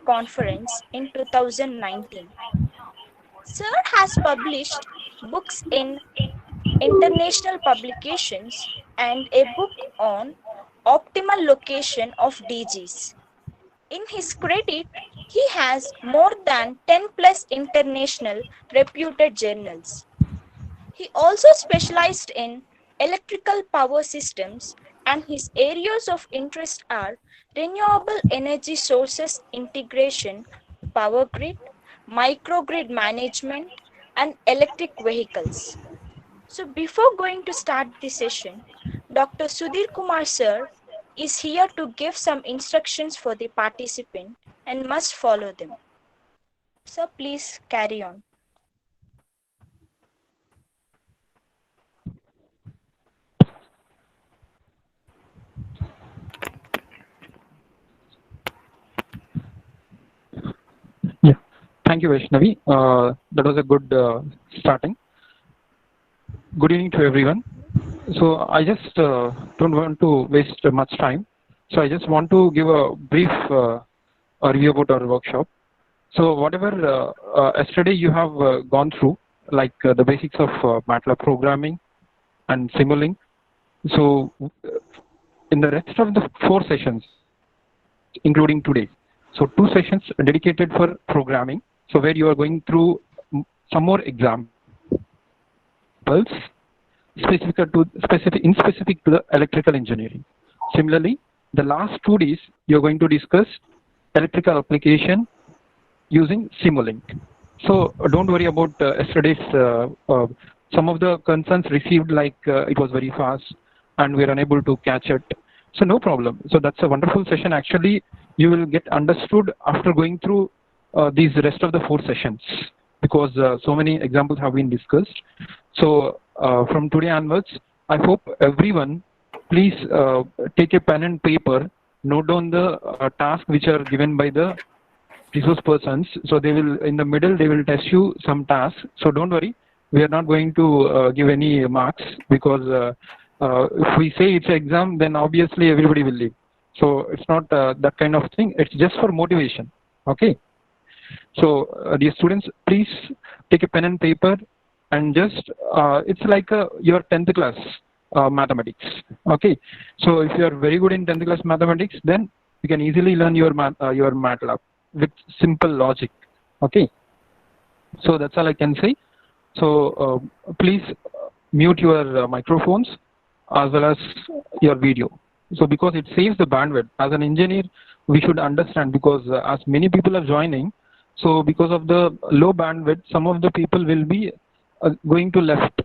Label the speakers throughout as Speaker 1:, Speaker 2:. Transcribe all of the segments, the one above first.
Speaker 1: Conference in 2019. Sir has published books in international publications and a book on optimal location of DGs. In his credit, he has more than 10 plus international reputed journals. He also specialized in electrical power systems, and his areas of interest are renewable energy sources integration, power grid, microgrid management, and electric vehicles. So, before going to start the session, Dr. Sudhir Kumar sir is here to give some instructions for the participant and must follow them. So, please carry on.
Speaker 2: Yeah, thank you, Vaishnavi. That was a good starting. Good evening to everyone. So I just don't want to waste much time. So I just want to give a brief review about our workshop. So whatever yesterday you have gone through, like the basics of MATLAB programming and Simulink. So in the rest of the 4 sessions, including today, so 2 sessions dedicated for programming. So where you are going through some more examples specific to the electrical engineering. Similarly, the last 2 days you're going to discuss electrical application using Simulink. So don't worry about yesterday's some of the concerns received, like it was very fast and we're unable to catch it. So no problem. So that's a wonderful session. Actually, you will get understood after going through these rest of the 4 sessions, because so many examples have been discussed. So from today onwards, I hope everyone please take a pen and paper, note down the tasks which are given by the resource persons. So they will, in the middle, they will test you some tasks. So don't worry, we are not going to give any marks, because if we say it's an exam, then obviously everybody will leave. So it's not that kind of thing. It's just for motivation. Okay. So dear students, please take a pen and paper and just it's like your 10th class mathematics. Okay. So if you are very good in 10th class mathematics, then you can easily learn your MATLAB with simple logic. Okay. So that's all I can say. So please mute your microphones as well as your video. So because it saves the bandwidth. As an engineer, we should understand, because as many people are joining, so because of the low bandwidth, some of the people will be going to left.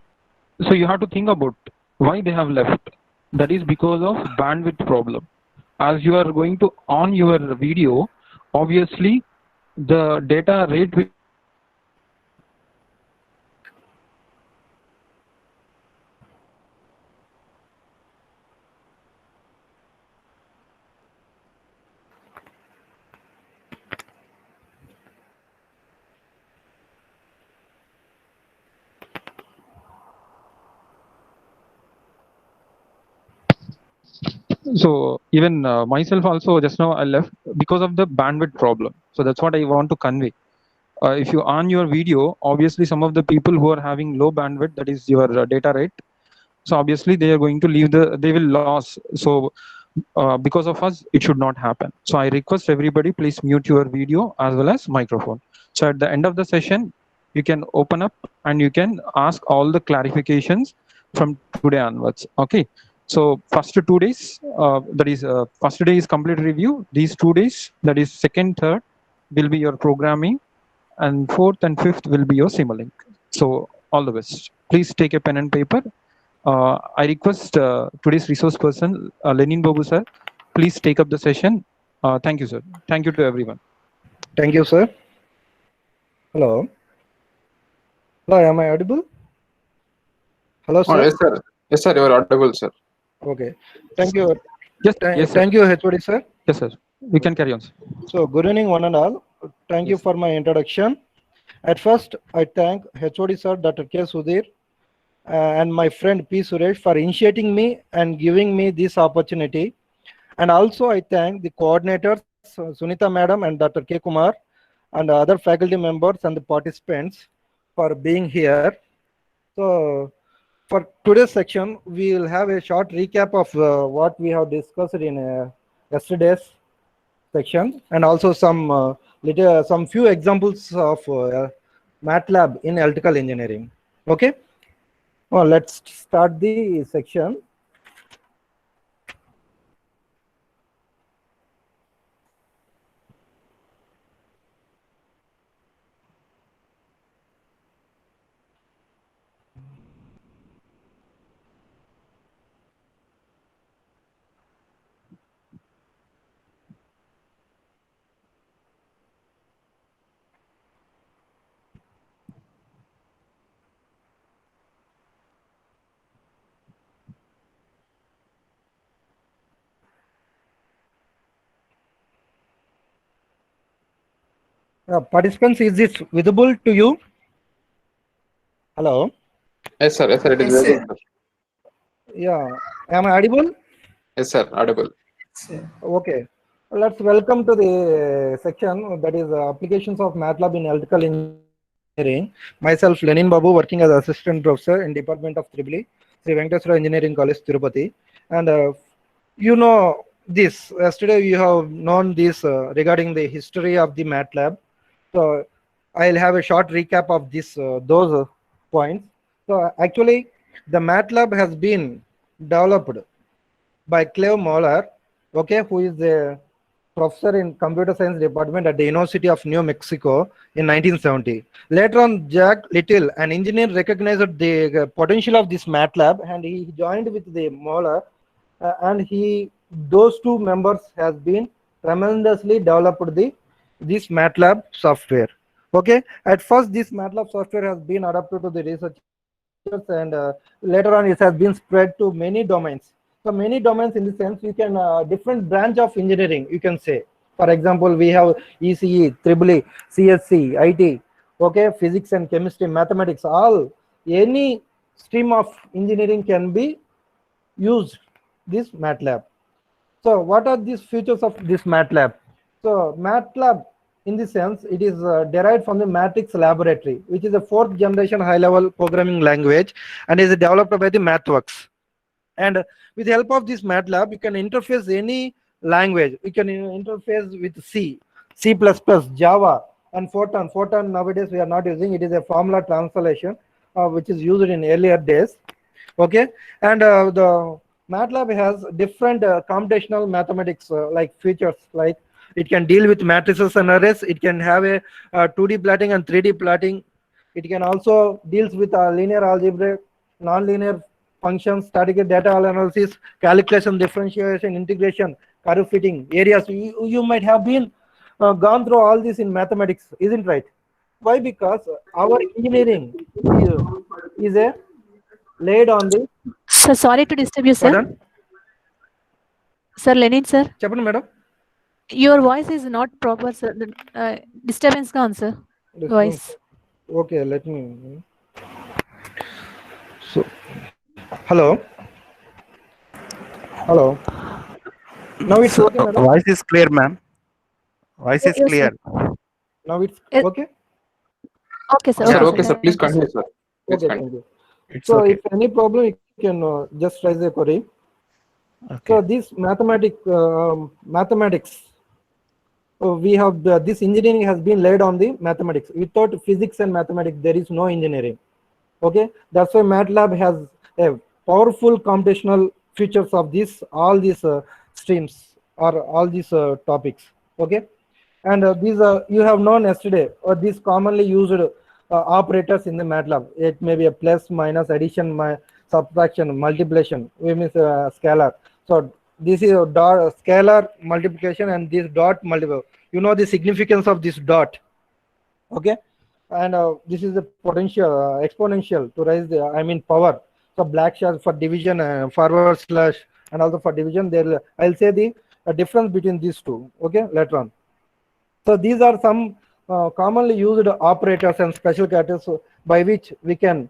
Speaker 2: So you have to think about why they have left. That is because of bandwidth problem. As you are going to on your video, obviously the data rate will so even myself also just now I left because of the bandwidth problem. So that's what I want to convey. If you on your video, obviously some of the people who are having low bandwidth, that is your data rate, so obviously they are going to leave they will lose. So because of us, it should not happen. So I request everybody, please mute your video as well as microphone. So at the end of the session, you can open up and you can ask all the clarifications from today onwards. Okay. So first 2 days, that is first day is complete review. These 2 days, that is second, third, will be your programming, and fourth and fifth will be your Simulink. So all the best. Please take a pen and paper. I request today's resource person, Lenin Babu sir, please take up the session. Thank you, sir. Thank you to everyone.
Speaker 3: Thank you, sir. Hello. Hello, am I audible? Hello, sir.
Speaker 4: Oh, yes, sir. Yes, sir. You are audible, sir.
Speaker 3: Okay. Thank you.
Speaker 2: Yes, yes,
Speaker 3: thank you, HOD, sir.
Speaker 2: Yes, sir. We can carry on, sir.
Speaker 3: So, good evening, one and all. Thank you for my introduction. At first, I thank HOD, sir, Dr. K. Sudhir, and my friend P. Suresh for initiating me and giving me this opportunity. And also, I thank the coordinators Sunita Madam and Dr. K. Kumar and other faculty members and the participants for being here. So for today's section, we will have a short recap of what we have discussed in yesterday's section, and also some some few examples of MATLAB in electrical engineering. Okay. Well, let's start the section. Participants, is this visible to you? Hello.
Speaker 4: Yes, sir. Yes, sir. It is
Speaker 5: Yes,
Speaker 4: visible,
Speaker 5: sir.
Speaker 4: sir.
Speaker 3: Yeah. Am I audible?
Speaker 4: Yes, sir. Audible.
Speaker 3: Okay. Let's welcome to the section that is applications of MATLAB in electrical engineering. Myself, Lenin Babu, working as assistant professor in Department of Tribly, Sri Venkateswara Engineering College, Tirupati. And you know this. Yesterday you have known this regarding the history of the MATLAB. So I'll have a short recap of this those points. So actually, the MATLAB has been developed by Clive Moller, okay, who is a professor in computer science department at the University of New Mexico in 1970. Later on, Jack Little, an engineer, recognized the potential of this MATLAB, and he joined with the Moller, and those two members has been tremendously developed this MATLAB software. Okay, at first this MATLAB software has been adapted to the researchers, and later on it has been spread to many domains. So many domains in the sense you can different branch of engineering you can say. For example, we have ECE, EEE, CSC, IT, okay, physics and chemistry, mathematics, all any stream of engineering can be used this MATLAB. So what are these features of this MATLAB? So MATLAB, in this sense, it is derived from the Matrix Laboratory, which is a fourth generation high-level programming language and is developed by the MathWorks. And with the help of this MATLAB, you can interface any language. You can interface with C, C++, Java, and Fortran. Fortran nowadays we are not using. It is a formula translation which is used in earlier days. Okay, and the MATLAB has different computational mathematics like features, like it can deal with matrices and arrays. It can have a 2D plotting and 3D plotting. It can also deals with linear algebra, non-linear functions, statistical data analysis, calculation, differentiation, integration, curve fitting, areas. You might have been gone through all this in mathematics, isn't right? Why? Because our engineering is a laid on the.
Speaker 6: Sir, sorry to disturb you, sir.
Speaker 3: Pardon?
Speaker 6: Sir, Lenin, sir.
Speaker 3: Chapman, madam.
Speaker 6: Your voice is not proper, sir. Disturbance gone, sir. Voice.
Speaker 3: Okay, let me. So, hello. Hello. Now it's okay, madam.
Speaker 7: Voice is clear, ma'am. Voice is
Speaker 6: Yes,
Speaker 7: clear.
Speaker 3: Now it's
Speaker 6: Yes.
Speaker 3: okay.
Speaker 6: Okay, sir.
Speaker 4: Sir,
Speaker 6: Okay,
Speaker 4: okay, sir. Please continue, sir. Please
Speaker 3: Okay,
Speaker 4: continue.
Speaker 3: thank you.
Speaker 7: It's
Speaker 3: So,
Speaker 7: okay.
Speaker 3: if any problem, you can just raise a query.
Speaker 7: Okay.
Speaker 3: So, this mathematics, we have this engineering has been laid on the mathematics. Without physics and mathematics, there is no engineering. Okay, that's why MATLAB has a powerful computational features of all these streams or all these topics. Okay, and these you have known yesterday, or these commonly used operators in the MATLAB. It may be a plus, minus, addition, subtraction, multiplication. We mean scalar. So this is a dot, scalar multiplication, and this dot multiple. You know the significance of this dot. Okay, and this is the potential exponential to raise the power. So black slash for division, forward slash, and also for division. There I'll say the difference between these two. Okay, later on. So these are some commonly used operators and special characters by which we can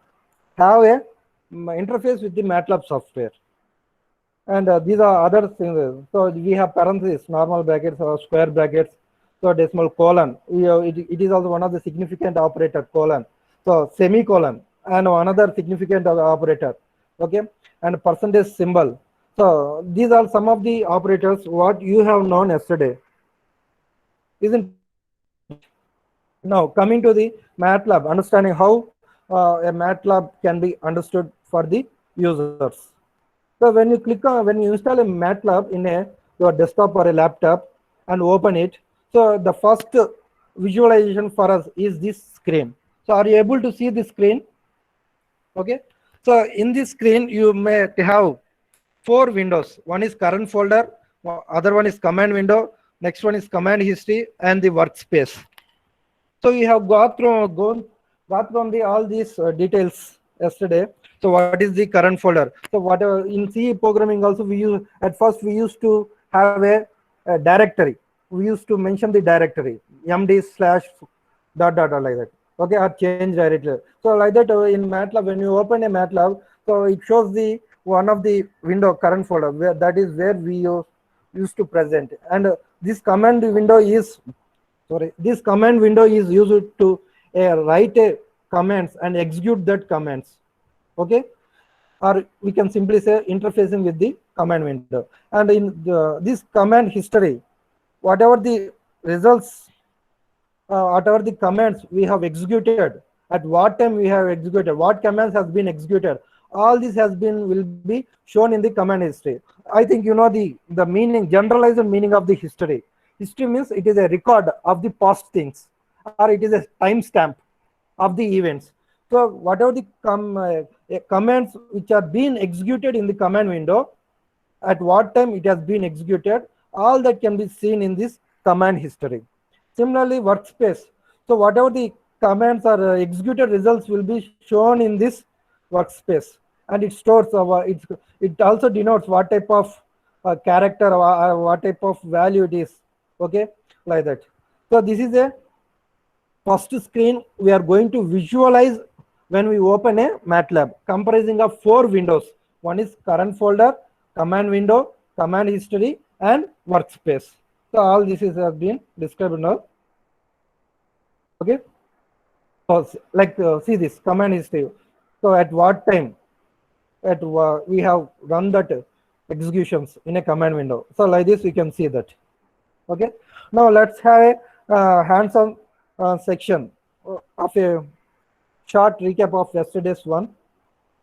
Speaker 3: have a interface with the MATLAB software. and these are other things. So we have parentheses, normal brackets or square brackets, so decimal colon. It is also one of the significant operator, colon. So semicolon and another significant operator, okay, and percentage symbol. So these are some of the operators what you have known yesterday, isn't? Now coming to the MATLAB, understanding how a MATLAB can be understood for the users. So when you click on, when you install a MATLAB in your desktop or a laptop and open it, so the first visualization for us is this screen. So are you able to see the screen? Okay. So in this screen, you may have 4 windows. One is current folder, other one is command window, next one is command history, and the workspace. So we have got from the all these details yesterday. So what is the current folder? So whatever in C programming also we use, at first we used to have a directory. We used to mention the directory md slash dot like that. Okay, or change directory. So like that in MATLAB, when you open a MATLAB, so it shows the one of the window current folder, where that is where we used to present. And this command window is, sorry, this command window is used to write a commands and execute that commands. Okay, or we can simply say interfacing with the command window. And in this command history, whatever the results, whatever the commands we have executed, at what time we have executed, what commands has been executed, all this will be shown in the command history. I think you know the meaning, generalized meaning of the history. History means it is a record of the past things, or it is a timestamp of the events. So whatever the commands which are being executed in the command window, at what time it has been executed, all that can be seen in this command history. Similarly, workspace. So whatever the commands are executed, results will be shown in this workspace, and it stores it also denotes what type of character or what type of value it is. Okay, like that. So this is a first screen we are going to visualize when we open a MATLAB, comprising of 4 windows. One is current folder, command window, command history, and workspace. So all this has been described now. Okay. So like see this command history. So at what time we have run that executions in a command window. So like this we can see that. Okay. Now let's have a hands-on section of a short recap of yesterday's one.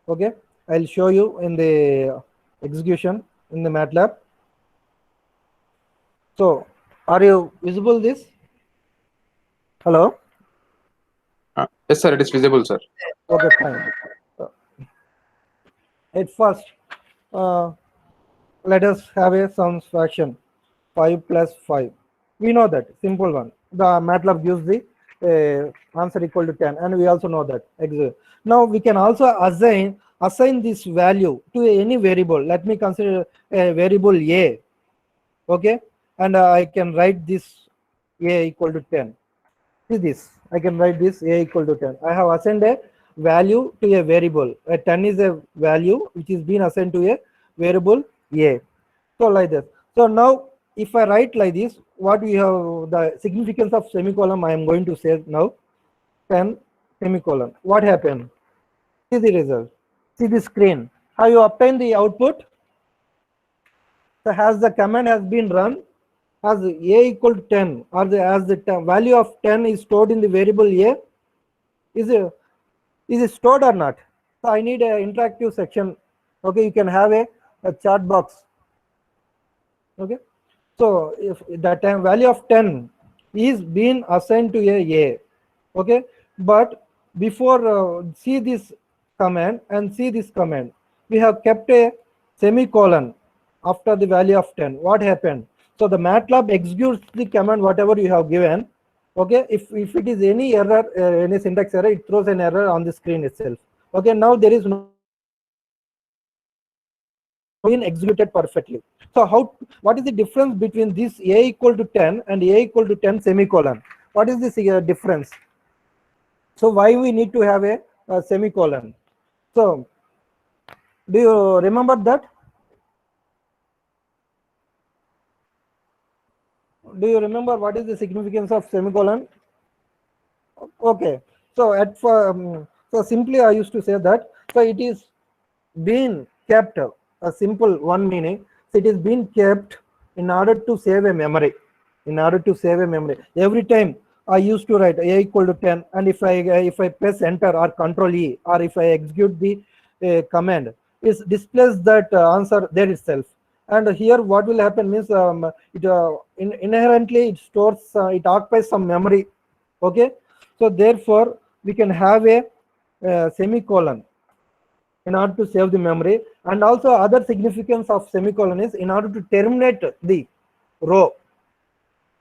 Speaker 3: Okay, I'll show you in the execution in the MATLAB. So are you visible this? Hello?
Speaker 4: Yes, sir, it is visible, sir.
Speaker 3: Okay, fine. At first, let us have a sum fraction, 5 plus 5. We know that, simple one. The MATLAB gives the answer equal to 10, and we also know that. Now we can also assign this value to any variable. Let me consider a variable a. Okay, and I can write this a equal to 10. See this, I can write this a equal to 10. I have assigned a value to a variable. 10 is a value which is being assigned to a variable a. So like this. So now if I write like this, what we have, the significance of semicolon, I am going to say now, 10 semicolon. What happened? See the result. See the screen. How you obtain the output? So as the command has been run, as a equal to 10, or as the value of 10 is stored in the variable a, is it stored or not? So I need an interactive section. Okay, you can have a chat box. Okay, so if that time value of 10 is being assigned to a, okay, but before see this command and see this command, we have kept a semicolon after the value of 10. What happened? So the MATLAB executes the command whatever you have given. Okay, if it is any error, any syntax error, it throws an error on the screen itself. Okay, now there is no being executed perfectly. So what is the difference between this a equal to 10 and a equal to 10 semicolon? What is this difference? So why we need to have a semicolon? So do you remember that? Do you remember what is the significance of semicolon? Okay. So so simply I used to say that, so it is been kept, a simple one meaning. So it is been kept in order to save a memory. In order to save a memory. Every time I used to write a equal to 10, and if I press enter or control E, or if I execute the command, it displays that answer there itself. And here what will happen means, inherently it stores, it occupies some memory. Okay. So therefore we can have a semicolon in order to save the memory. And also other significance of semicolon is in order to terminate the row.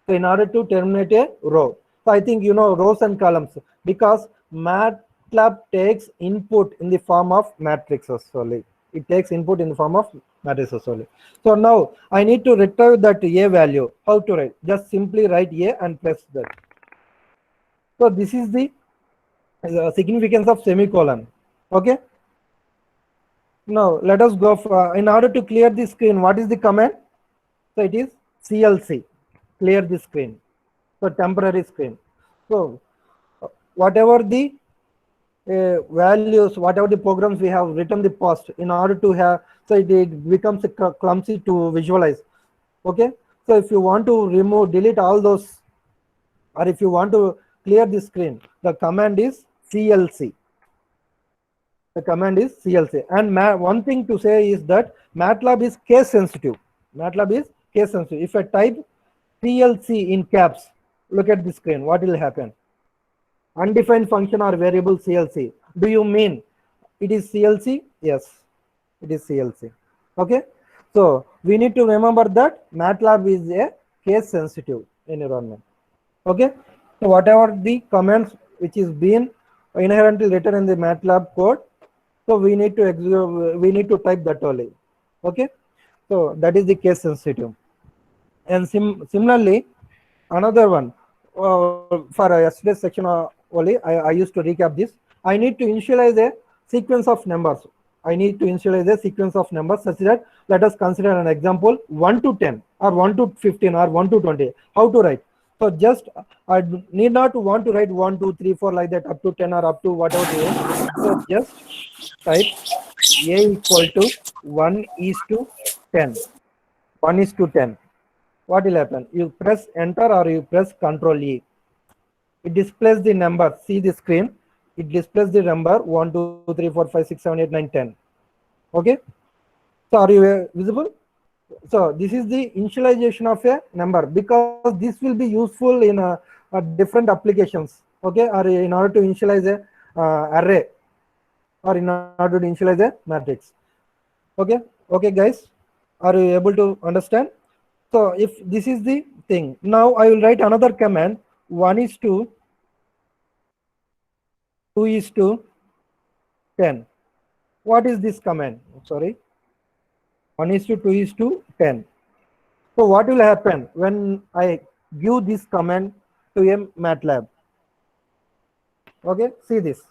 Speaker 3: So in order to terminate a row. So I think you know rows and columns, because MATLAB takes input in the form of matrices only. It takes input in the form of matrices only. So now I need to retrieve that A value. How to write? Just simply write A and press that. So this is the significance of semicolon. Okay. Now let us go for, in order to clear the screen, what is the command? So it is CLC, clear the screen. So temporary screen. So whatever the values, whatever the programs we have written the past, in order to have, so it becomes clumsy to visualize. Okay. So if you want to remove, delete all those, or if you want to clear the screen, the command is CLC. The command is CLC. And one thing to say is that MATLAB is case sensitive. MATLAB is case sensitive. If I type CLC in caps, look at the screen, what will happen? Undefined function or variable CLC. Do you mean it is CLC? Yes, it is CLC. Okay. So we need to remember that MATLAB is a case sensitive environment. Okay. So whatever the commands which is being inherently written in the MATLAB code, so we need to type that only. Okay. So that is the case sensitive. And similarly, another one, for yesterday's section only, I used to recap this. I need to initialize a sequence of numbers. I need to initialize a sequence of numbers such that, let us consider an example, 1 to 10 or 1 to 15 or 1 to 20. How to write? So just, I need not to want to write 1, 2, 3, 4 like that up to 10 or up to whatever it is. So just type A equal to 1 is to 10. 1 is to 10. What will happen? You press enter or you press Control E. It displays the number. See the screen. It displays the number 1, 2, 3, 4, 5, 6, 7, 8, 9, 10. Okay. So are you visible? So this is the initialization of a number, because this will be useful in different applications. Okay. Or in order to initialize a array, or in order to initialize a matrix. Okay. Okay, guys. Are you able to understand? So if this is the thing, now I will write another command, 1 is to 2 is to 10. What is this command? Sorry. 1 is to 2 is to 10. So what will happen when I give this command to a MATLAB? Okay, see this.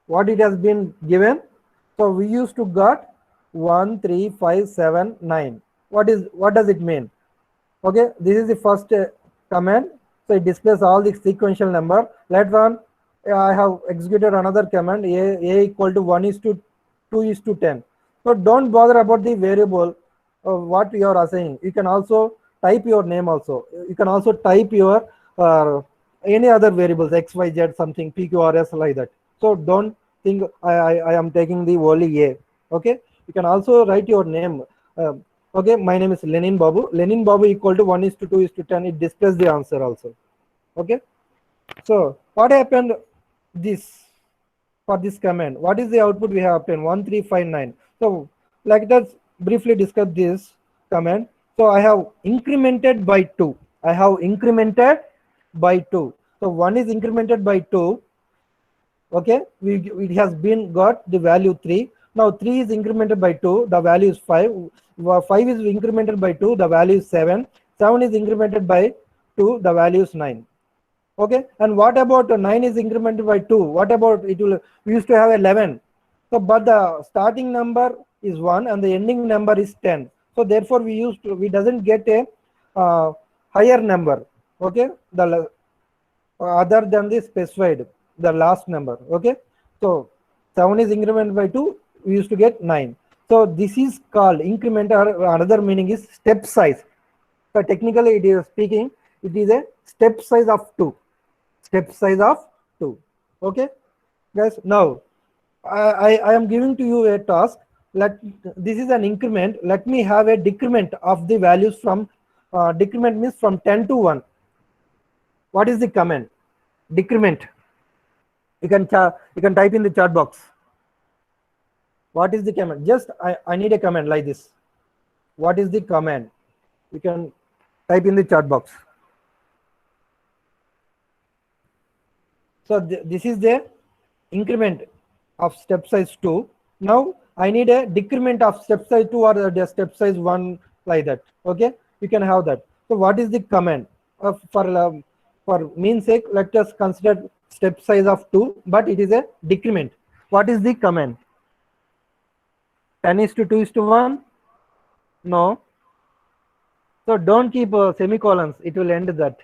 Speaker 3: What it has been given. So we used to got 1, 3, 5, 7, 9. What does it mean? Okay, this is the first command. So it displays all the sequential number. Later on, I have executed another command, a equal to 1 is to 2 is to 10. So don't bother about the variable what you are assigning. You can also type your name also. You can also type your any other variables, x, y, z, something, p, q, r, s, like that. So don't think I am taking the only a. Okay, you can also write your name. Okay, my name is Lenin Babu. Lenin Babu equal to 1 is to 2 is to 10. It displays the answer also. Okay. So what happened this for this command? What is the output we have obtained? 1359. So like that, briefly discuss this command. So I have incremented by 2. I have incremented by 2. So 1 is incremented by 2. Okay, it has been got the value 3. Now 3 is incremented by 2, the value is 5. 5 is incremented by 2, the value is 7. 7 is incremented by 2, the value is 9. Okay, and what about 9 is incremented by 2? What about it will, we used to have 11. So but the starting number is 1 and the ending number is 10. So therefore we doesn't get a higher number, okay, other than the specified, the last number, okay. So 7 is incremented by 2, we used to get 9. So this is called increment, or another meaning is step size. So technically it is speaking, it is a step size of 2. Step size of 2. Okay, guys. Now I am giving to you a task. This is an increment. Let me have a decrement of the values from decrement means from 10 to 1. What is the command? Decrement. You can type in the chat box. What is the command? Just I need a command like this. What is the command? You can type in the chat box. So this is the increment of step size 2. Now I need a decrement of step size 2 or the step size 1, like that. Okay, you can have that. So what is the command? For mean sake, let us consider step size of 2, but it is a decrement. What is the command? 10 is to 2 is to 1? No. So don't keep semicolons, it will end that.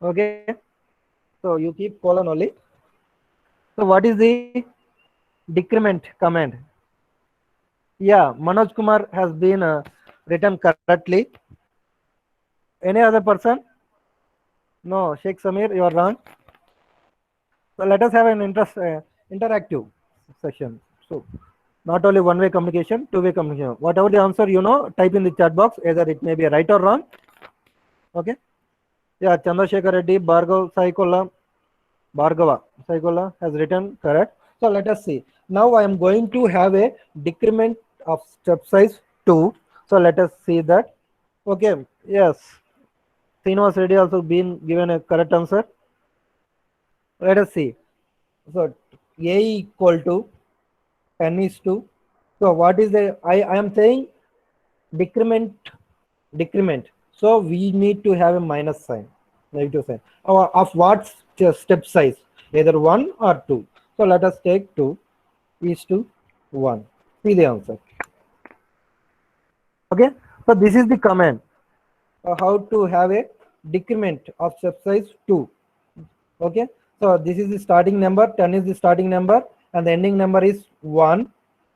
Speaker 3: Okay, so you keep colon only. So what is the decrement command? Yeah, Manoj Kumar has been written correctly. Any other person? No, Sheikh Samir, you are wrong. So let us have an interactive session. So not only one-way communication, two-way communication. Whatever the answer you know, type in the chat box. Either it may be right or wrong. Okay. Yeah, Chandrasekhar Reddy, Bhargava Saikola has written correct. So let us see. Now I am going to have a decrement of step size 2. So let us see that. Okay. Yes. Srinivas Reddy also been given a correct answer. Let us see. So A equal to 10 is to. So what is the, I am saying decrement. So we need to have a minus sign, negative sign. Of what step size? Either 1 or 2. So let us take 2 is to 1. See the answer. Okay. So this is the command. How to have a decrement of step size 2. Okay. So this is the starting number, 10 is the starting number, and the ending number is 1.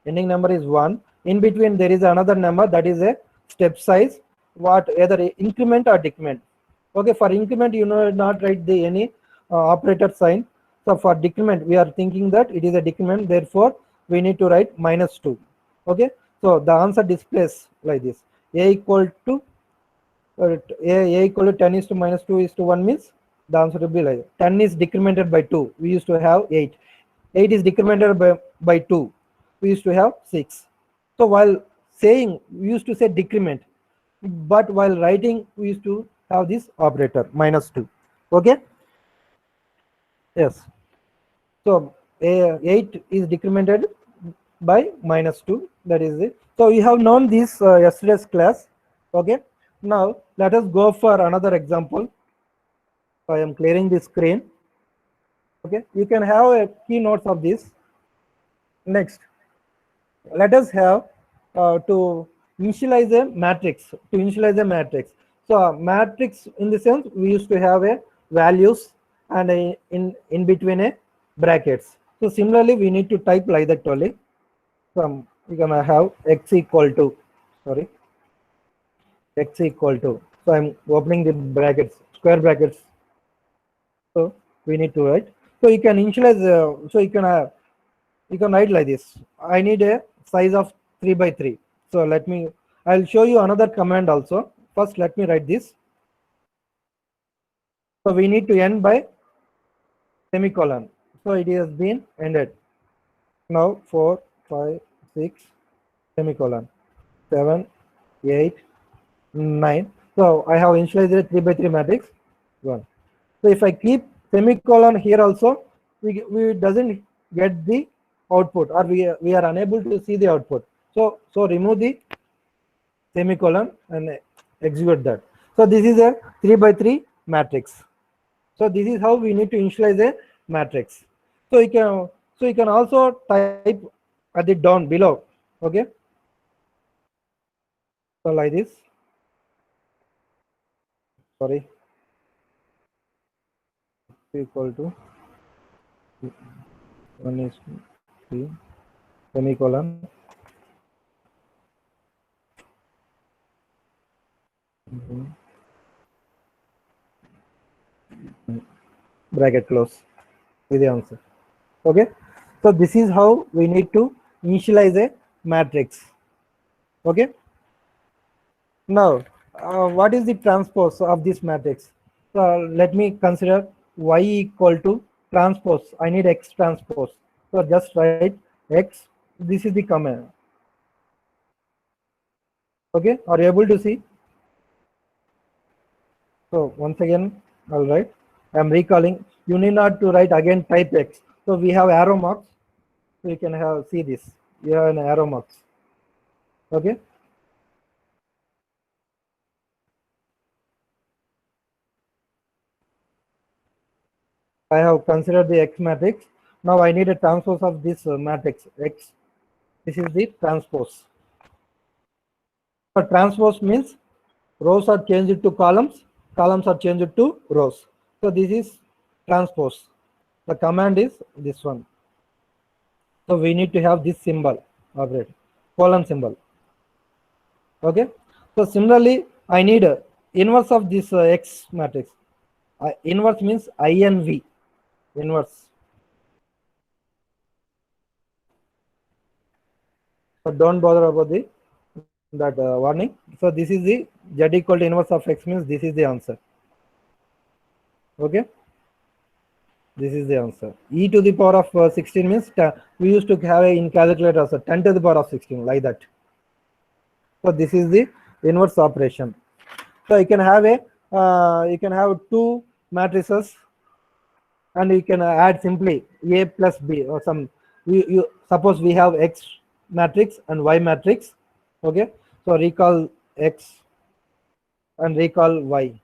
Speaker 3: Ending number is 1. In between there is another number, that is a step size, what either increment or decrement. Okay, for increment you know not write the any operator sign. So for decrement we are thinking that it is a decrement, therefore we need to write -2. Okay, so the answer displays like this. A equal to A equal to 10 is to -2 is to 1 means the answer will be like 10 is decremented by 2. We used to have 8. 8 is decremented by 2. We used to have 6. So while saying, we used to say decrement, but while writing, we used to have this operator -2. Okay. Yes. So 8 is decremented by -2. That is it. So we have known this yesterday's class. Okay. Now let us go for another example. I am clearing the screen. Okay. You can have a keynotes of this. Next, let us have to initialize a matrix. So matrix, in the sense, we used to have a values and in between a brackets. So similarly, we need to type like that only. So we're gonna have x equal to, x equal to. So I'm opening the brackets, square brackets. So we need to write. So you can initialize. So you can write like this. I need a size of 3 by 3. So I'll show you another command also. First, let me write this. So we need to end by semicolon. So it has been ended. Now 4, 5, 6, semicolon, 7, 8, 9. So I have initialized a 3 by 3 matrix. 1. So if I keep semicolon here also, we doesn't get the output, or we are unable to see the output. So remove the semicolon and execute that. So this is a 3 by 3 matrix. So this is how we need to initialize a matrix. So you can also type at the down below. Okay. So like this. sorry, equal to 1 is 3 semicolon. Bracket close with the answer. Okay, so this is how we need to initialize a matrix. Okay, now what is the transpose of this matrix? So let me consider y equal to transpose. I need x transpose. So just write x. This is the command. Okay, are you able to see? So once again, I'll write. I'm recalling. You need not to write again type x. So we have arrow marks. So you can have see this. You have an arrow marks. Okay. I have considered the x matrix. Now I need a transpose of this matrix x. This is the transpose. So transpose means rows are changed to columns, columns are changed to rows. So this is transpose. The command is this one. So we need to have this symbol, operate, colon symbol. Okay. So similarly, I need a inverse of this x matrix. Inverse means INV, inverse. So don't bother about that warning. So this is the z equal to inverse of x means this is the answer. Okay. This is the answer. E to the power of 16 means we used to have in calculator also 10 to the power of 16 like that. So this is the inverse operation. So you can have two matrices and you can add simply A plus B or some. You suppose we have X matrix and Y matrix. Okay. So recall X and recall Y.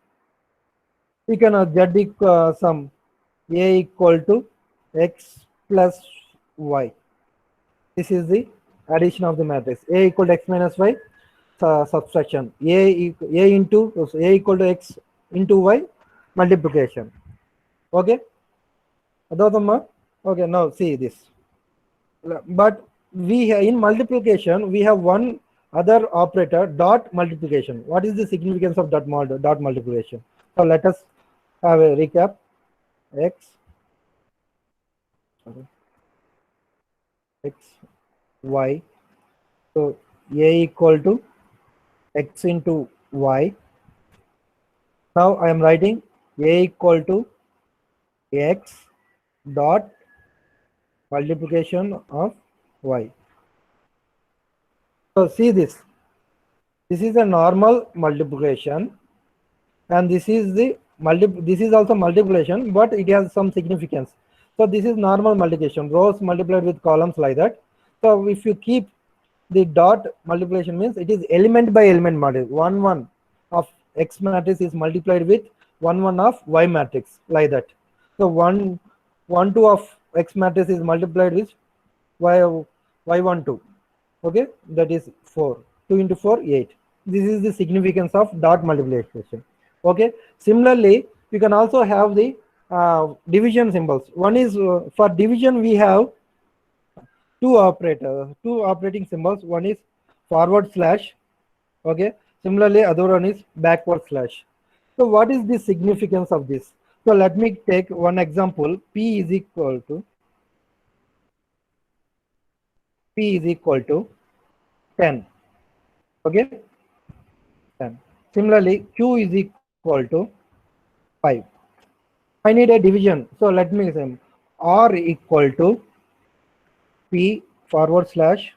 Speaker 3: We can Z some A equal to X plus Y. This is the addition of the matrix. A equal to X minus Y, subtraction. A equal to X into Y, multiplication. Okay. Okay. Now see this. But in multiplication we have one other operator, dot multiplication. What is the significance of dot multiplication? So let us have a recap. X, Y. So A equal to X into Y. Now I am writing A equal to X dot multiplication of Y. So see this. This is a normal multiplication, and this is the this is also multiplication, but it has some significance. So this is normal multiplication, rows multiplied with columns like that. So if you keep the dot multiplication means it is element by element model. 1 1 of X matrix is multiplied with 1 1 of Y matrix like that. So 1 1 2 of X matrix is multiplied with Y 1 2. Okay, that is 4. 2 into 4 8. This is the significance of dot multiplication. Okay, similarly you can also have the division symbols. One is for division we have two operating symbols. One is forward slash. Okay, similarly other one is backward slash. So what is the significance of this? So let me take one example. P is equal to 10. Okay, 10. Similarly Q is equal to 5. I need a division. So let me say R equal to P forward slash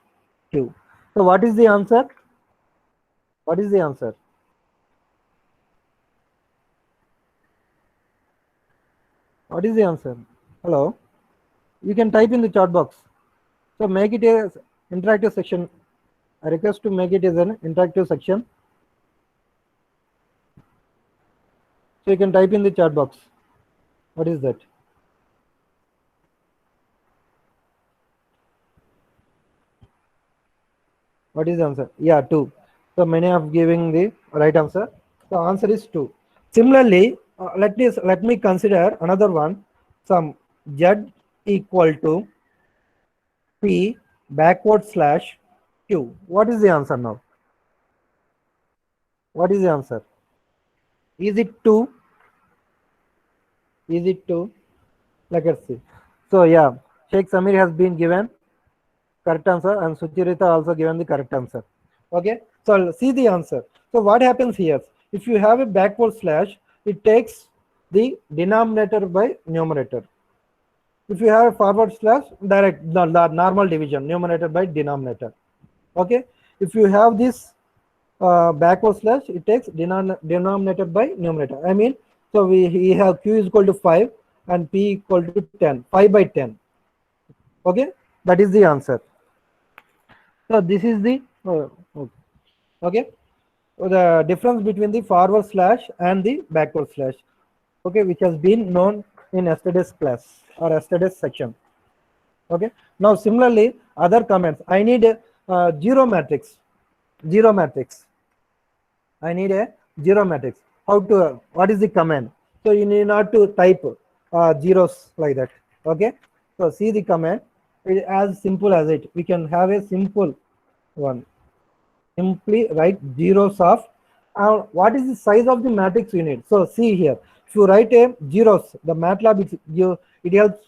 Speaker 3: Q. So what is the answer? What is the answer? What is the answer? Hello? You can type in the chat box. So make it a interactive section. I request to make it as an interactive section. So you can type in the chat box. What is that? What is the answer? Yeah, 2. So many are giving the right answer. The answer is 2. Similarly, let me consider another one. Some Z equal to P backward slash Q. What is the answer now? What is the answer? Is it 2? Is it 2? Let's see. So yeah, Sheikh Samir has been given correct answer and Sucharita also given the correct answer. Okay, so I'll see the answer. So what happens here? If you have a backward slash, it takes the denominator by numerator. If you have a forward slash, direct normal division, numerator by denominator. Okay, if you have this backward slash, it takes denominator by numerator. I mean, so we have Q is equal to 5 and P equal to 10, 5 by 10. Okay, that is the answer. So this is the okay. So the difference between the forward slash and the backward slash, okay, which has been known in yesterday's class or yesterday's section. Okay, now similarly other comments. I need a zero matrix. Zero matrix. I need a zero matrix. How to? What is the command? So you need not to type zeros like that. Okay. So see the command. It is as simple as it. We can have a simple one. Simply write zeros of. What is the size of the matrix you need? So see here. If you write a zeros, the MATLAB it helps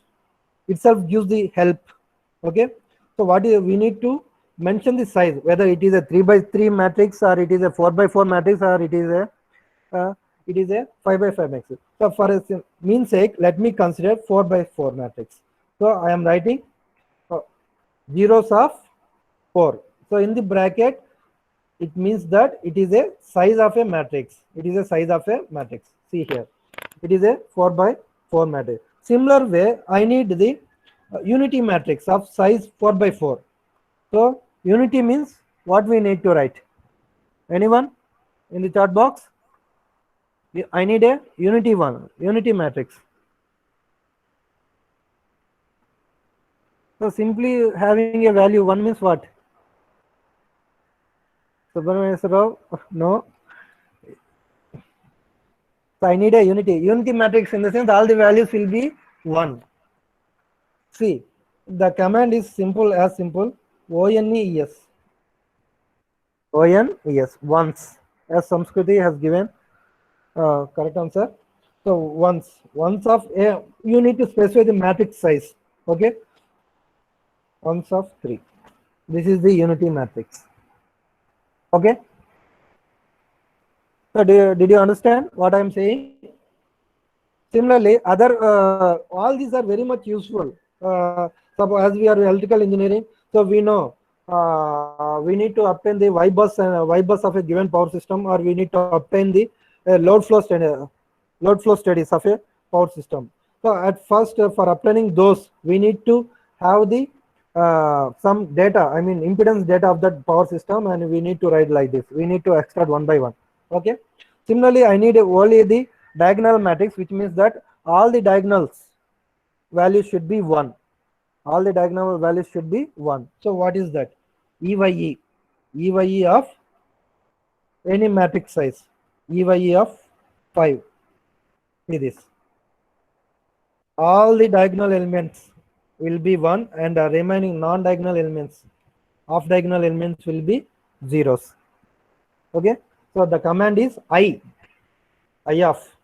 Speaker 3: itself gives the help. Okay. So what is we need to mention the size, whether it is a 3 by 3 matrix or it is a 4 by 4 matrix or it is a 5 by 5 matrix. So for a means sake, let me consider 4 by 4 matrix. So I am writing zeros of 4. So in the bracket, it means that it is a size of a matrix. It is a size of a matrix. See here, it is a 4 by 4 matrix. Similar way, I need the unity matrix of size 4 by 4. So unity means what we need to write. Anyone in the chat box? I need a unity one, unity matrix. So simply having a value 1 means what? No. So I need a unity matrix in the sense all the values will be 1. See, the command is simple as simple. ONES. ONES, once, as Samskriti has given correct answer. So once of a, you need to specify the matrix size. Okay, ones of 3. This is the unity matrix. Okay. So did you understand what I am saying? Similarly, other all these are very much useful. So as we are electrical engineering, so we know we need to obtain the Y bus of a given power system, or we need to obtain the load flow studies of a power system. So at first, for obtaining those, we need to have the some data, I mean impedance data of that power system, and we need to write like this. We need to extract one by one. Okay. Similarly, I need only the diagonal matrix, which means that all the diagonals values should be 1. All the diagonal values should be 1. So what is that? EYE. EYE of any matrix size. EYE of 5. See this. All the diagonal elements will be 1, and the remaining non-diagonal elements, off-diagonal elements will be zeros. Okay. So the command is I of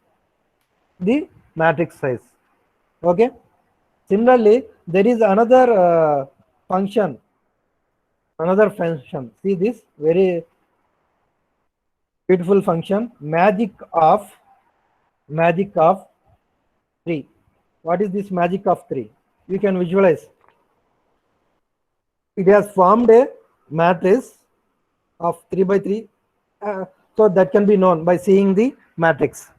Speaker 3: the matrix size. Okay. Similarly, there is another function. See this very beautiful function, magic of 3. What is this magic of 3? You can visualize. It has formed a matrix of 3 by 3. So that can be known by seeing the matrix.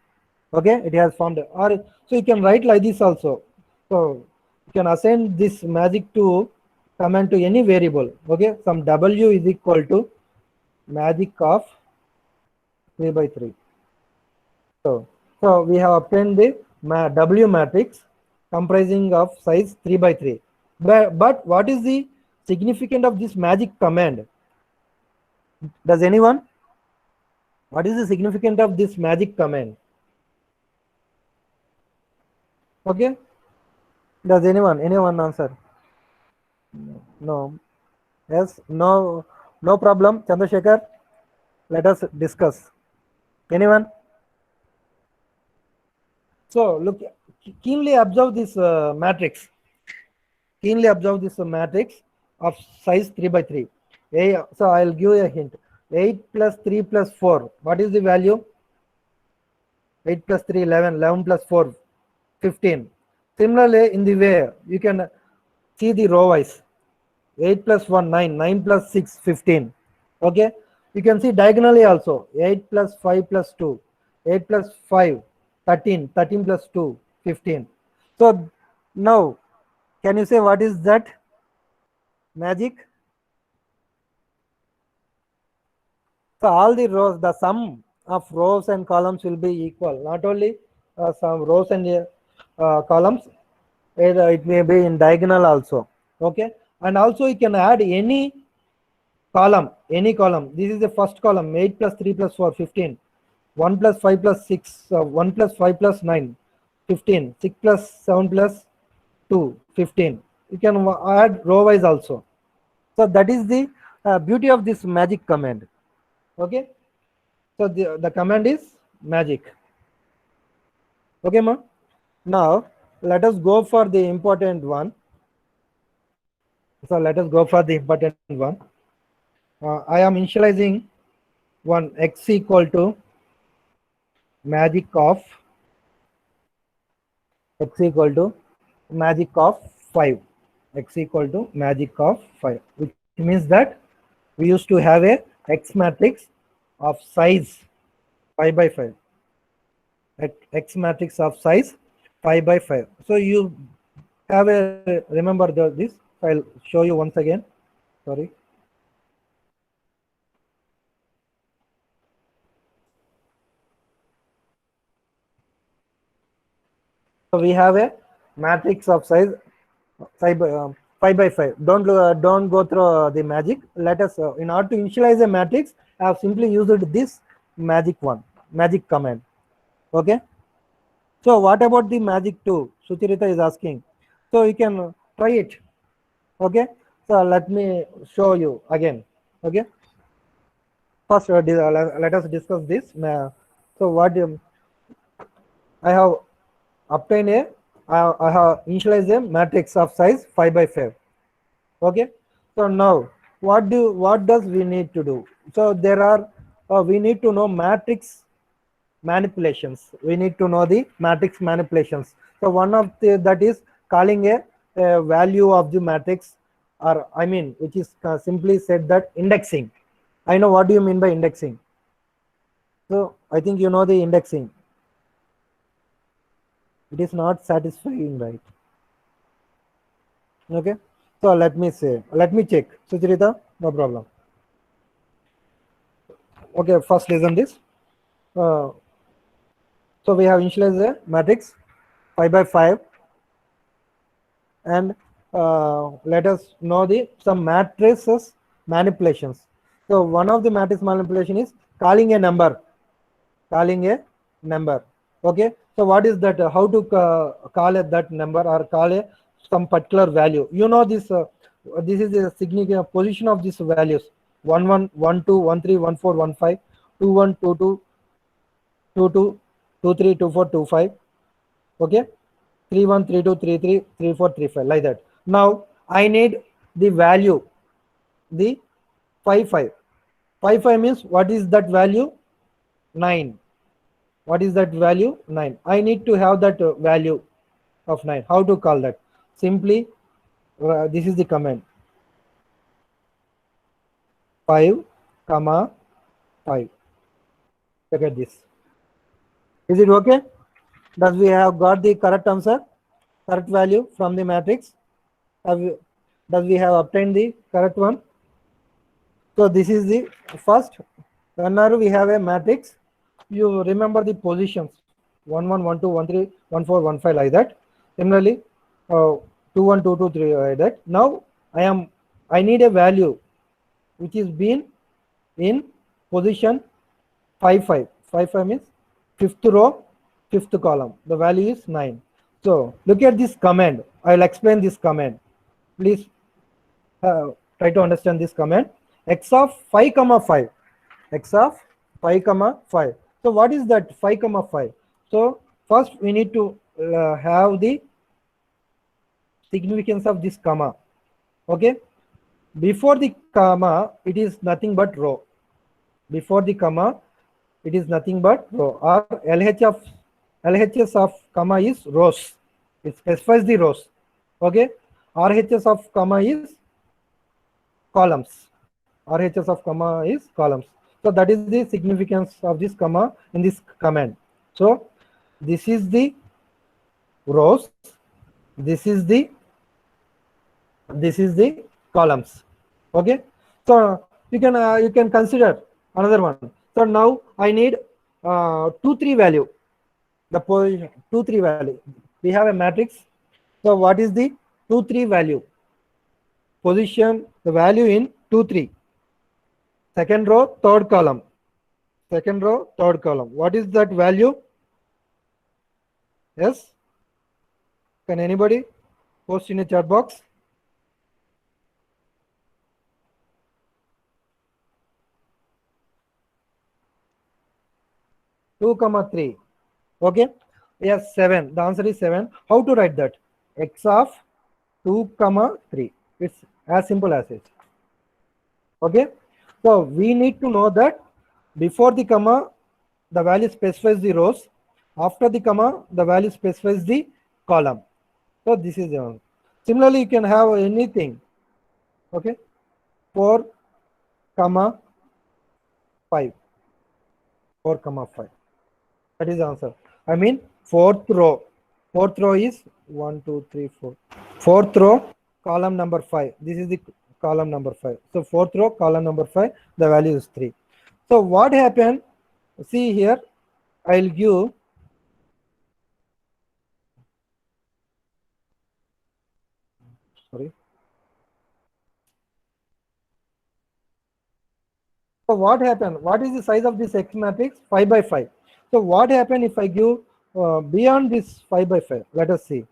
Speaker 3: Okay, it has formed. Or so you can write like this also. So you can assign this magic to command to any variable. Okay, some W is equal to magic of 3 by 3. So we have obtained the W matrix comprising of size 3 by 3. But what is the significance of this magic command? Does anyone? What is the significance of this magic command? Okay. Does anyone answer? No. Yes. No. No problem. Chandrasekhar. Let us discuss. Anyone? So look, keenly observe this matrix. Keenly observe this matrix of size 3 by 3. So I'll give you a hint. 8 plus 3 plus 4. What is the value? 8 plus 3, 11. 11 plus 4, 15. Similarly, in the way, you can see the row wise. 8 plus 1, 9. 9 plus 6, 15. Okay. You can see diagonally also. 8 plus 5 plus 2. 8 plus 5, 13. 13 plus 2, 15. So now, can you say what is that magic? So all the rows, the sum of rows and columns will be equal. Not only some rows and columns, either it may be in diagonal also. Okay, and also you can add any column. This is the first column. 8 plus 3 plus 4, 15. 1 plus 5 plus 6. 1 plus 5 plus 9, 15. 6 plus 7 plus 2, 15. You can add row wise also. So that is the beauty of this magic command. Okay, so the command is magic. Okay, ma. Now let us go for the important one. So let us go for the important one. I am initializing one x equal to magic of 5. X equal to magic of 5, which means that we used to have a x matrix of size 5 by 5. X matrix of size 5 by 5. So you have a, remember this. I'll show you once again. Sorry. So we have a matrix of size 5 by 5. Don't go through the magic. Let us, in order to initialize a matrix, I have simply used this magic command. Okay. So what about the magic 2? Sucharita is asking. So you can try it. Okay. So let me show you again. Okay. First, let us discuss this. So what I have obtained I have initialized a matrix of size 5 by 5. Okay. So now what does we need to do? So there are we need to know matrix manipulations. We need to know the matrix manipulations. So one of that is calling a value of the matrix, or I mean, which is simply said that indexing. I know what do you mean by indexing. So I think you know the indexing. It is not satisfying, right? Okay. So let me check. Sucharita, no problem. Okay, first listen this. So we have initialized a matrix 5 by 5, and let us know the some matrices manipulations. So one of the matrix manipulation is calling a number. Okay. So what is that? How to call that number or call some particular value? You know this. This is the significant position of these values: 1 1 1 2 1 3 1 4 1 5 2 1 2 2 2 2 2 3 2 4 2 5. Okay, 3 1 3 2 3 3 3 4 3 5, like that. Now I need the value, the 5 5. 5 5 means what is that value? 9. What is that value? 9. I need to have that value of 9. How to call that? Simply, this is the command: 5, 5. Look at this. Is it okay? Does we have got the correct answer, correct value from the matrix? Does we have obtained the correct one? So this is the first. Whenever we have a matrix, you remember the positions: 1 1 1 2 1 3 1 4 1 5, like that. Similarly, 2 1 2 2 3, like that. Now I need a value which is been in position 5 5. 5 5 means fifth row, fifth column. The value is 9. So look at this command. I'll explain this command. Please try to understand this command. X of 5 comma 5. X of 5 comma 5. So what is that 5 comma 5? So first we need to have the significance of this comma. Okay. Before the comma, it is nothing but row. Before the comma, it is nothing but row. Or LHS of comma is rows. It specifies the rows. Okay. RHS of comma is columns. RHS of comma is columns. So that is the significance of this comma in this command. So this is the rows. This is the columns. Okay. So you can consider another one. So now I need 2 3 value. The position 2 3 value. We have a matrix. So what is the 2 3 value? Position the value in 2 3. Second row, third column. Second row, third column. What is that value? Yes. Can anybody post in a chat box? Two comma 3. Okay. Yes, 7. The answer is 7. How to write that? X of 2 comma 3. It's as simple as it. Okay. So we need to know that before the comma, the value specifies the rows. After the comma, the value specifies the column. So this is the one. Similarly, you can have anything. Okay. 4 comma 5. 4 comma 5. That is the answer. I mean, fourth row. Fourth row is 1, 2, 3, 4. Fourth row, column number 5. This is the column number 5. So fourth row, column number 5, the value is 3. So what happened? See here, I'll give sorry. So what happened? What is the size of this X matrix? 5 by 5. So what happened if I give beyond this 5 by 5? Let us see.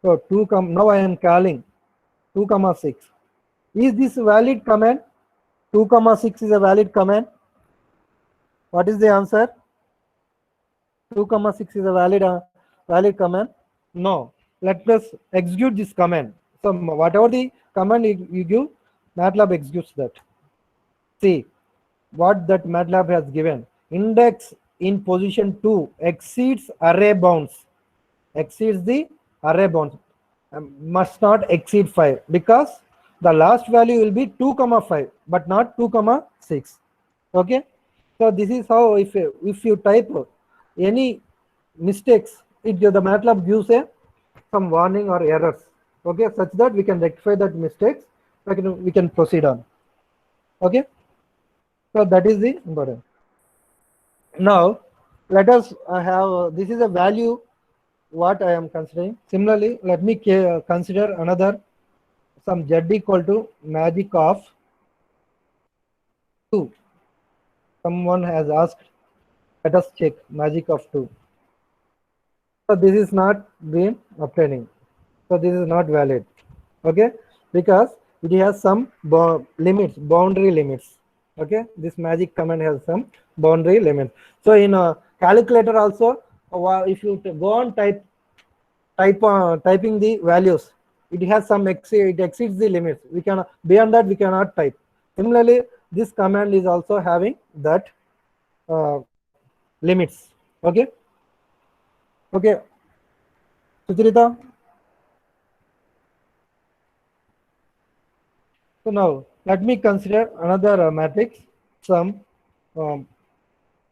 Speaker 3: So now I am calling 2 comma 6. Is this valid command? 2 comma 6 is a valid command. What is the answer? 2 comma 6 is a valid command. No. Let us execute this command. So whatever the command you give, MATLAB executes that. See what that MATLAB has given. Index in position 2 exceeds array bounds. Exceeds the array bounds. Must not exceed 5 because the last value will be 2 comma 5 but not 2 comma 6. Okay. So this is how if you type any mistakes, the MATLAB gives some warning or errors. Okay, such that we can rectify that mistakes. We can proceed on. Okay. So that is the important. Now let us have this is a value what I am considering. Similarly, let me consider another some z equal to magic of 2. Someone has asked, let us check magic of 2. So this is not been obtaining. So this is not valid. Okay, because it has some boundary limits. Okay, this magic command has some boundary limits. So in a calculator also, if you go on typing the values, it has some it exceeds the limits. We can beyond that we cannot type. Similarly, this command is also having that limits. Okay. Okay. Sucharita. So now let me consider another matrix. Some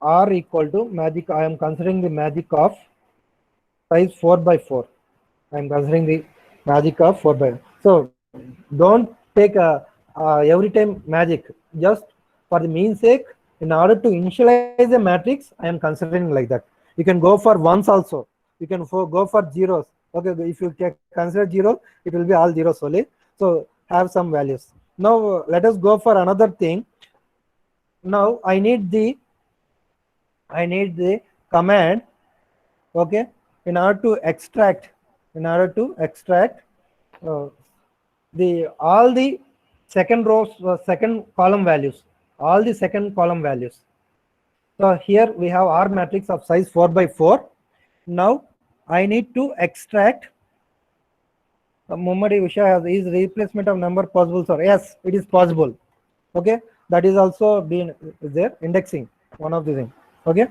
Speaker 3: R equal to magic. I am considering the magic of size 4 by 4. I am considering the magic of 4 by 4. So don't take every time magic. Just for the mean sake, in order to initialize a matrix, I am considering like that. You can go for ones also. You can go for zeros. Okay, if you consider zero, it will be all zeros only. So have some values. Now let us go for another thing. Now I need the command. Okay, in order to extract in order to extract all the second rows, second column values, all the second column values. So here we have R matrix of size 4 by 4. Now I need to extract. Muhammad Usha has, is replacement of number possible, sir? Yes, it is possible. Okay, that is also been there, indexing, one of the things. Okay,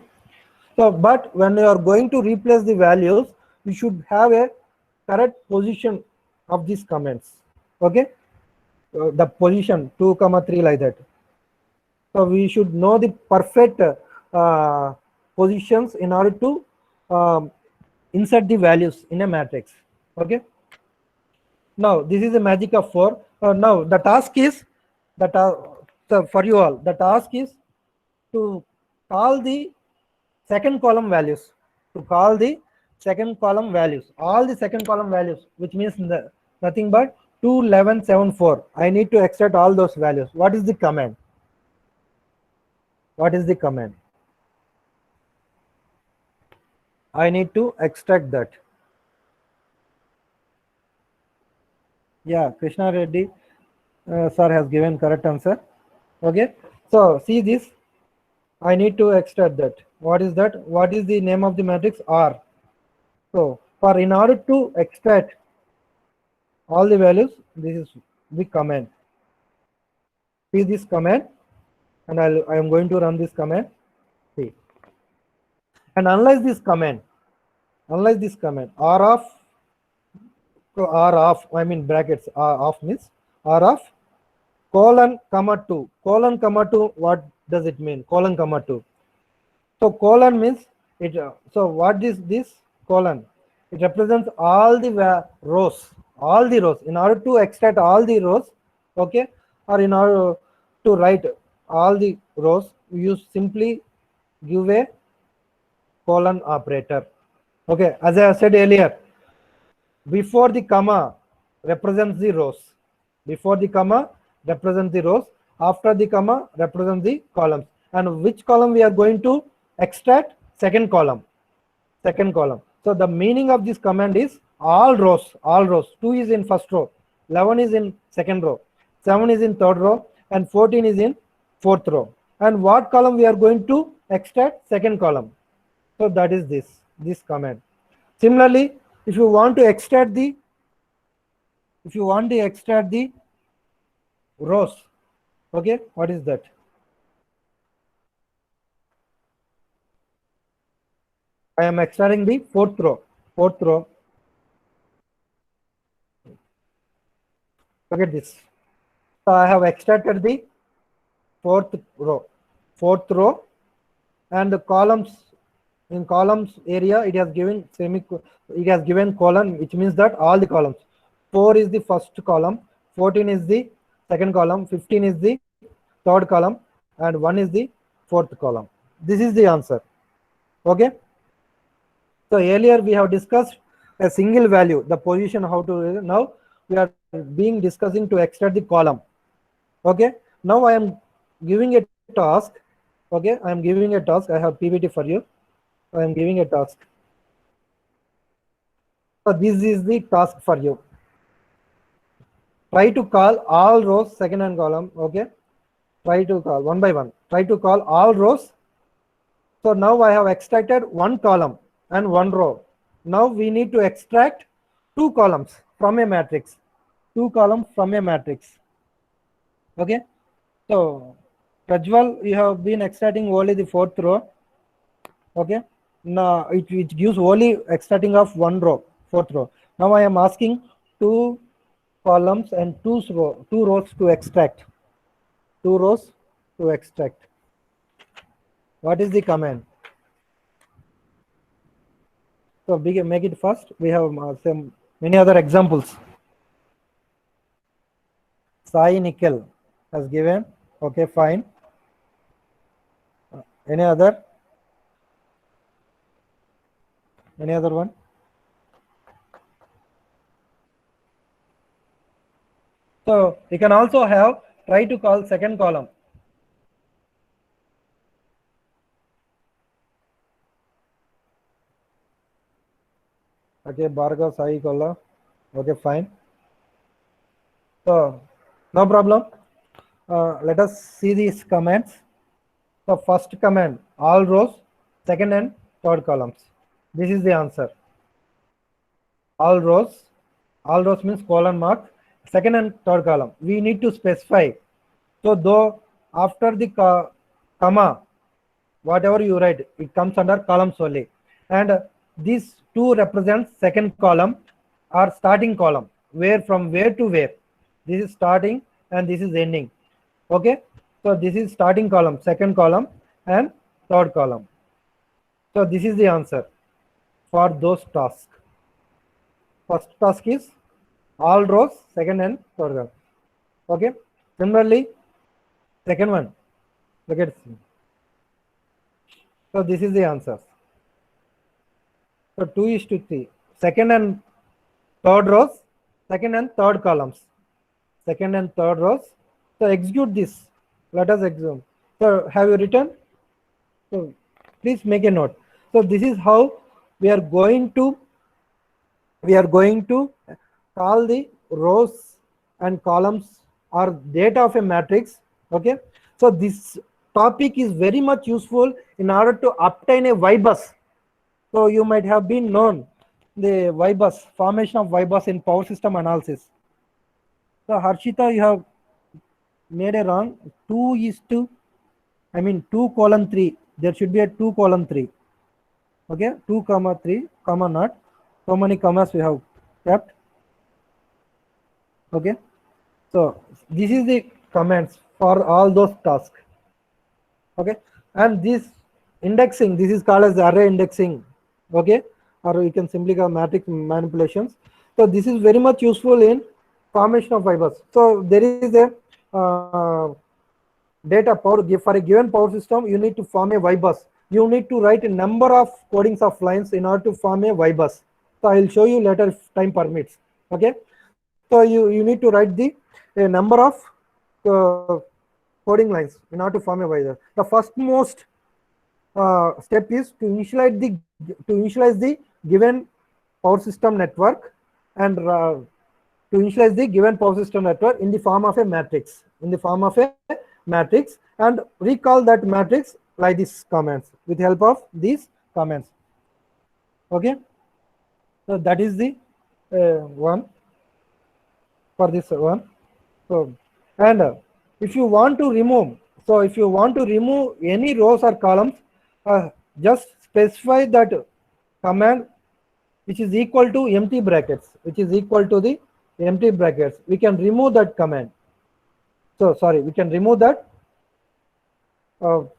Speaker 3: so but when you are going to replace the values, you should have a correct position of these comments. Okay, the position 2, 3 like that. So we should know the perfect positions in order to insert the values in a matrix. Okay. Now this is the magic of 4. Now the task is that so for you all, the task is to call the second column values. To call the second column values, all the second column values, which means nothing but 2, 11, 7, 4. I need to extract all those values. What is the command? What is the command? I need to extract that. Yeah, Krishna Reddy sir has given correct answer. Okay, so see this. I need to extract that. What is that? What is the name of the matrix? R. So for in order to extract all the values, this is the command. See this command, and I am going to run this command. See, and analyze this command. Analyze this command. R of, I mean brackets, R of means R of colon comma 2. Colon comma 2, what does it mean? Colon comma 2. So colon means it. So what is this colon? It represents all the rows. All the rows. In order to extract all the rows, okay, or in order to write all the rows, you simply give a colon operator. Okay, as I said earlier, before the comma represents the rows. Before the comma represents the rows. After the comma represents the columns. And which column we are going to extract? Second column. Second column. So the meaning of this command is all rows. All rows. 2 is in first row. 11 is in second row. 7 is in third row. And 14 is in fourth row. And what column we are going to extract? Second column. So that is this command. Similarly, if you want to extract the rows, okay, what is that? I am extracting the fourth row. Look at this. So I have extracted the fourth row, and the columns, in columns area it has given colon, which means that all the columns. 4 is the first column, 14 is the second column, 15 is the third column, and 1 is the fourth column. This is the answer. Okay. So earlier we have discussed a single value, the position, how to. Now we are discussing to extract the column. Okay. Now I am giving a task. Okay, I am giving a task. I have PPT for you. I am giving a task. So this is the task for you. Try to call all rows, second and column. Okay. Try to call one by one. Try to call all rows. So now I have extracted one column and one row. Now we need to extract two columns from a matrix. Two columns from a matrix. Okay. So Prajwal, you have been extracting only the fourth row. Okay. Now it gives only extracting of one row, fourth row. Now I am asking two columns and two rows to extract. Two rows to extract. What is the command? So make it fast. We have some many other examples. Sai Nickel has given. Okay, fine. Any other? Any other one? So you can also have try to call second column. Okay, Bhargav Sai Kolla. Okay, fine. So no problem. Let us see these commands. The first command, all rows, second and third columns. This is the answer. All rows means colon mark, second and third column. We need to specify. So though after the comma, whatever you write, it comes under columns only. And these two represents second column or starting column, where from where to where. This is starting and this is ending. Okay, so this is starting column, second column and third column. So this is the answer for those tasks. First task is all rows, second and third column. Okay, similarly, second one, look at this. So this is the answer. So 2:3. Second and third rows, second and third columns. Second and third rows. So execute this. Let us execute. So have you written? So please make a note. So this is how we are going to call the rows and columns or data of a matrix. Okay. So this topic is very much useful in order to obtain a Y-bus. So you might have been known the Y-bus, formation of Y-bus in power system analysis. So Harshita, you have made a wrong. 2:3. There should be a 2:3. Okay, 2:3, comma not. So many commas we have kept. Okay, so this is the commands for all those tasks. Okay, and this indexing, this is called as array indexing. Okay, or you can simply call matrix manipulations. So this is very much useful in formation of Y-bus. So there is a data power for a given power system. You need to form a Y-bus. You need to write a number of codings of lines in order to form a Y-bus. So I will show you later if time permits. Okay, so you need to write a number of coding lines in order to form a Y-bus. The first most step is to initialize the given power system network and to initialize the given power system network in the form of a matrix. And recall that matrix like these commands with help of these commands. Okay, so that is the one for this one. So and if you want to remove any rows or columns, just specify that command which is equal to empty brackets, We can remove that command. So sorry, we can remove that row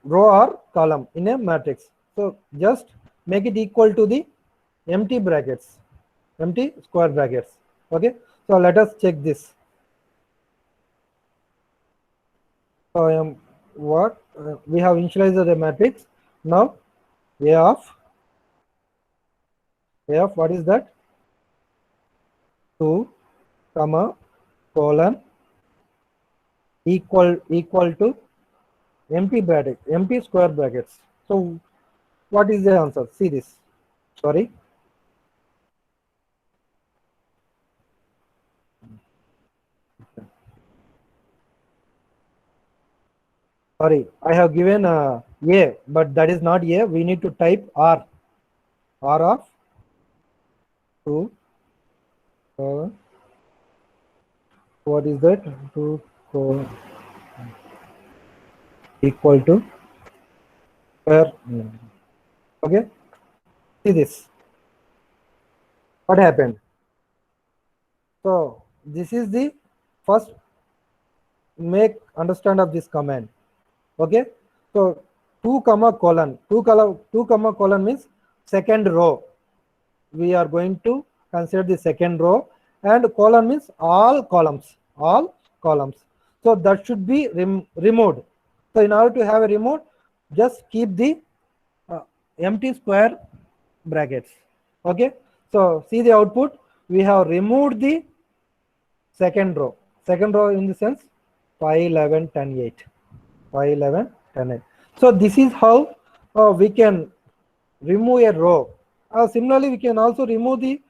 Speaker 3: or column in a matrix. So just make it equal to the empty square brackets. Okay, so let us check this. So we have initialized the matrix. Now A of what is that? 2, colon equal to empty square brackets. So what is the answer? See this. Sorry. Sorry, I have given A, but that is not A. We need to type R of 2. What is that? 2 equal to square. Okay. See this. What happened? So this is the first understand of this command. Okay, so 2 colon means second row. We are going to consider the second row, and colon means all columns. So that should be removed. So in order to have a removed, just keep the empty square brackets. Okay, so see the output. We have removed the second row in the sense 5, 11, 10, 8. 5, 11, 10, 8. So this is how we can remove a row Similarly, we can also remove the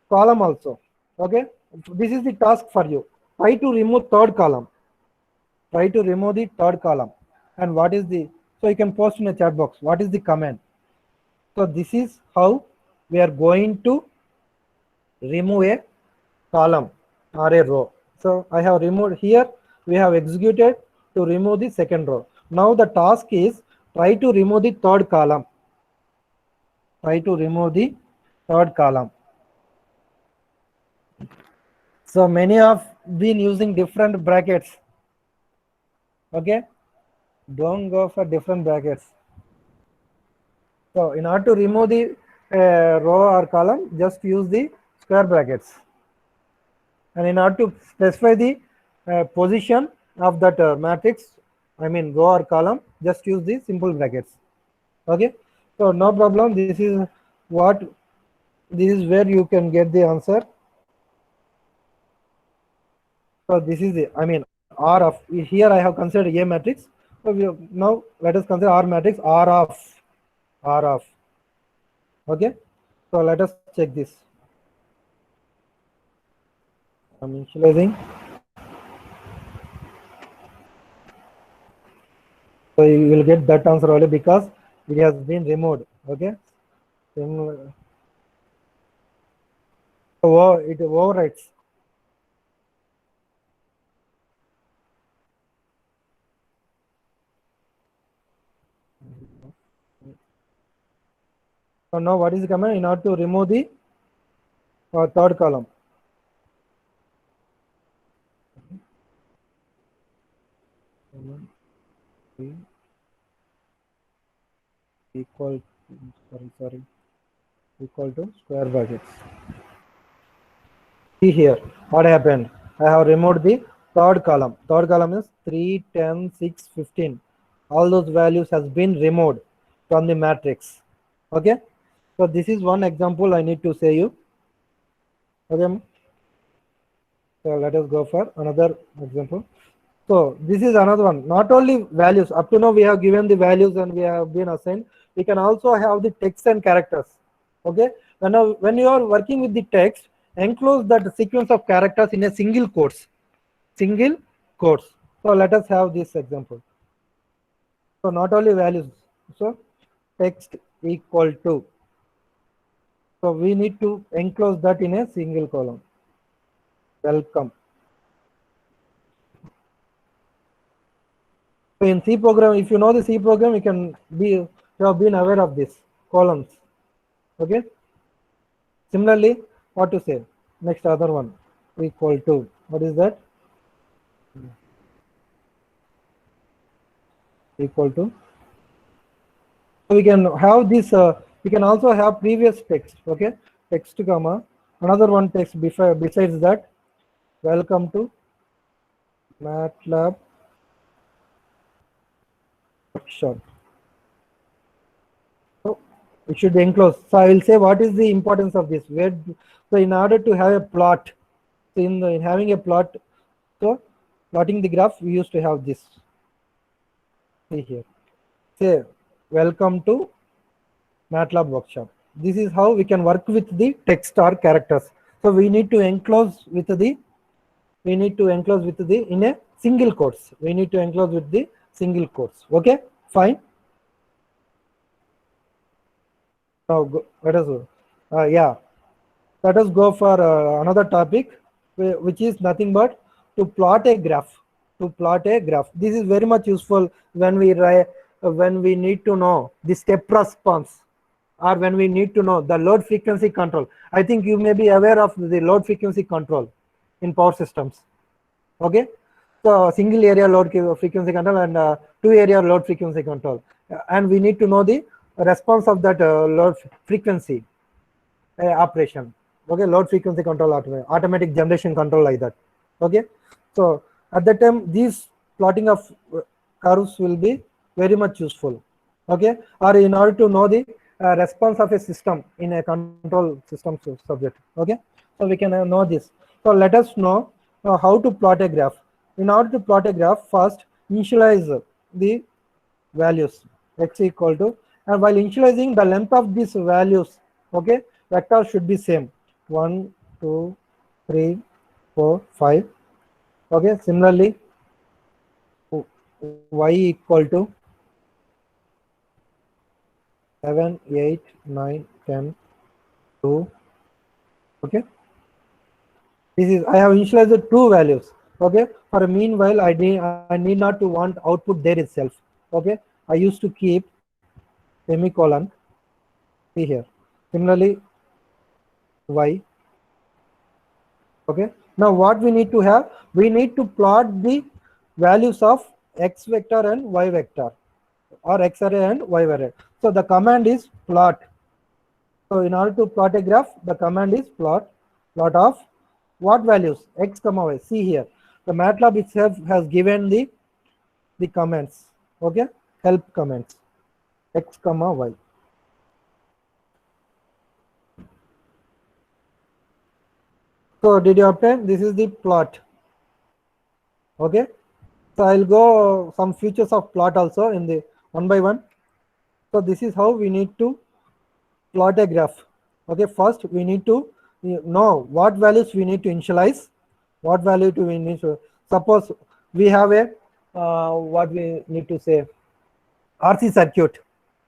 Speaker 3: column also. Okay, this is the task for you. Try to remove third column. Try to remove the third column. And what is the, so you can post in a chat box, what is the command? So this is how we are going to remove a column or a row. So I have removed here, we have executed to remove the second row. Now the task is try to remove the third column. Try to remove the third column. So many have been using different brackets. Okay, don't go for different brackets. So in order to remove the row or column, just use the square brackets. And in order to specify the position of that matrix, I mean row or column, just use the simple brackets. Okay, so no problem. This is where you can get the answer. So this is the, I mean, R of, here I have considered A matrix. So now let us consider R matrix, R of. Okay, so let us check this. I'm initializing. So you will get that answer only because it has been removed. Okay, so it overwrites. So now what is the command in order to remove the third column? Equal to square brackets. See here what happened. I have removed the third column. Third column is 3, 10, 6, 15. All those values has been removed from the matrix. Okay, so this is one example I need to say you. Okay, so let us go for another example. So this is another one. Not only values, up to now we have given the values and we have been assigned. We can also have the text and characters. Okay, when you are working with the text, enclose that sequence of characters in a single quotes. So let us have this example. So not only values, so text equal to. So we need to enclose that in a single column. Welcome. So in C program, if you know the C program, you have been aware of this columns. Okay. Similarly, what to say? Next other one, equal to. What is that? Equal to. So we can have this. We can also have previous text. Okay, text comma another one text besides that. Welcome to MATLAB workshop. So it should be enclosed. So I will say what is the importance of this. So in order to have a plot, so in having a plot, so plotting the graph, we used to have this. See here. Say welcome to MATLAB workshop. This is how we can work with the text or characters. So we need to enclose with the in a single quotes. We need to enclose with the single quotes. Okay, fine. Now let us go for another topic, which is nothing but to plot a graph. This is very much useful when we need to know the step response, or when we need to know the load frequency control. I think you may be aware of the load frequency control in power systems. Okay, so single area load frequency control and two area load frequency control, and we need to know the response of that load frequency operation. Okay, load frequency control, automatic generation control, like that. Okay, so at that time these plotting of curves will be very much useful. Okay, or in order to know the response of a system in a control system subject. Okay, so we can know this. So let us know how to plot a graph. In order to plot a graph, first initialize the values x equal to, and while initializing the length of these values, okay, vector should be same, 1 2 3 4 5. Okay, similarly y equal to 7 8 9 10 2. Okay, this is, I have initialized two values. Okay, for meanwhile I need not to want output there itself. Okay, I used to keep semicolon, see here. Similarly y. Okay, now what we need to have, we need to plot the values of x vector and y vector, or x array and y array. So the command is plot. So in order to plot a graph, the command is plot of what values, x comma y. See here, the MATLAB itself has given the comments. Okay, help comments, x comma y. So did you obtain? This is the plot. Okay, so I'll go some features of plot also in the one by one. So this is how we need to plot a graph. Okay, first we need to know what values we need to initialize, what value do we need to, suppose we have a what we need to say, RC circuit.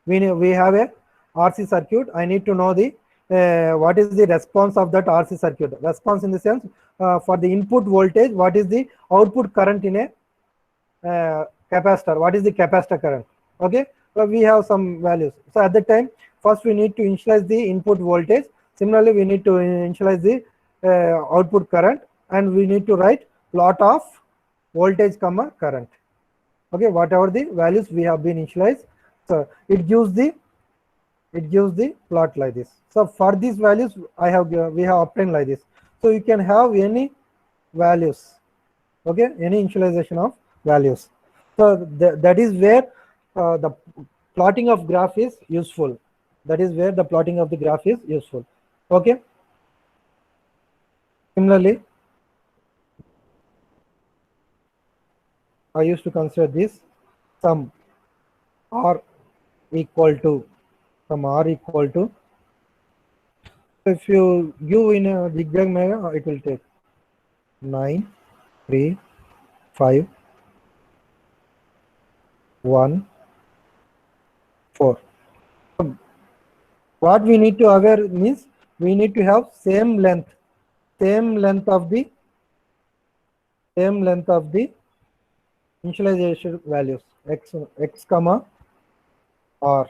Speaker 3: We have a RC circuit. I need to know the what is the response of that RC circuit. Response in the sense, for the input voltage, what is the output current in a capacitor, what is the capacitor current. Okay, so we have some values. So at that time, first we need to initialize the input voltage. Similarly, we need to initialize the output current, and we need to write plot of voltage comma current. Okay, whatever the values we have been initialized, so it gives the plot like this. So for these values we have obtained like this. So you can have any values. Okay, any initialization of values. So that is where the plotting of graph is useful. That is where the plotting of the graph is useful. Okay, similarly I used to consider this, some r equal to, if you give in a zigzag manner, it will take 9 3 5 1 4. What we need to aware means, we need to have same length of the initialization values, x comma r.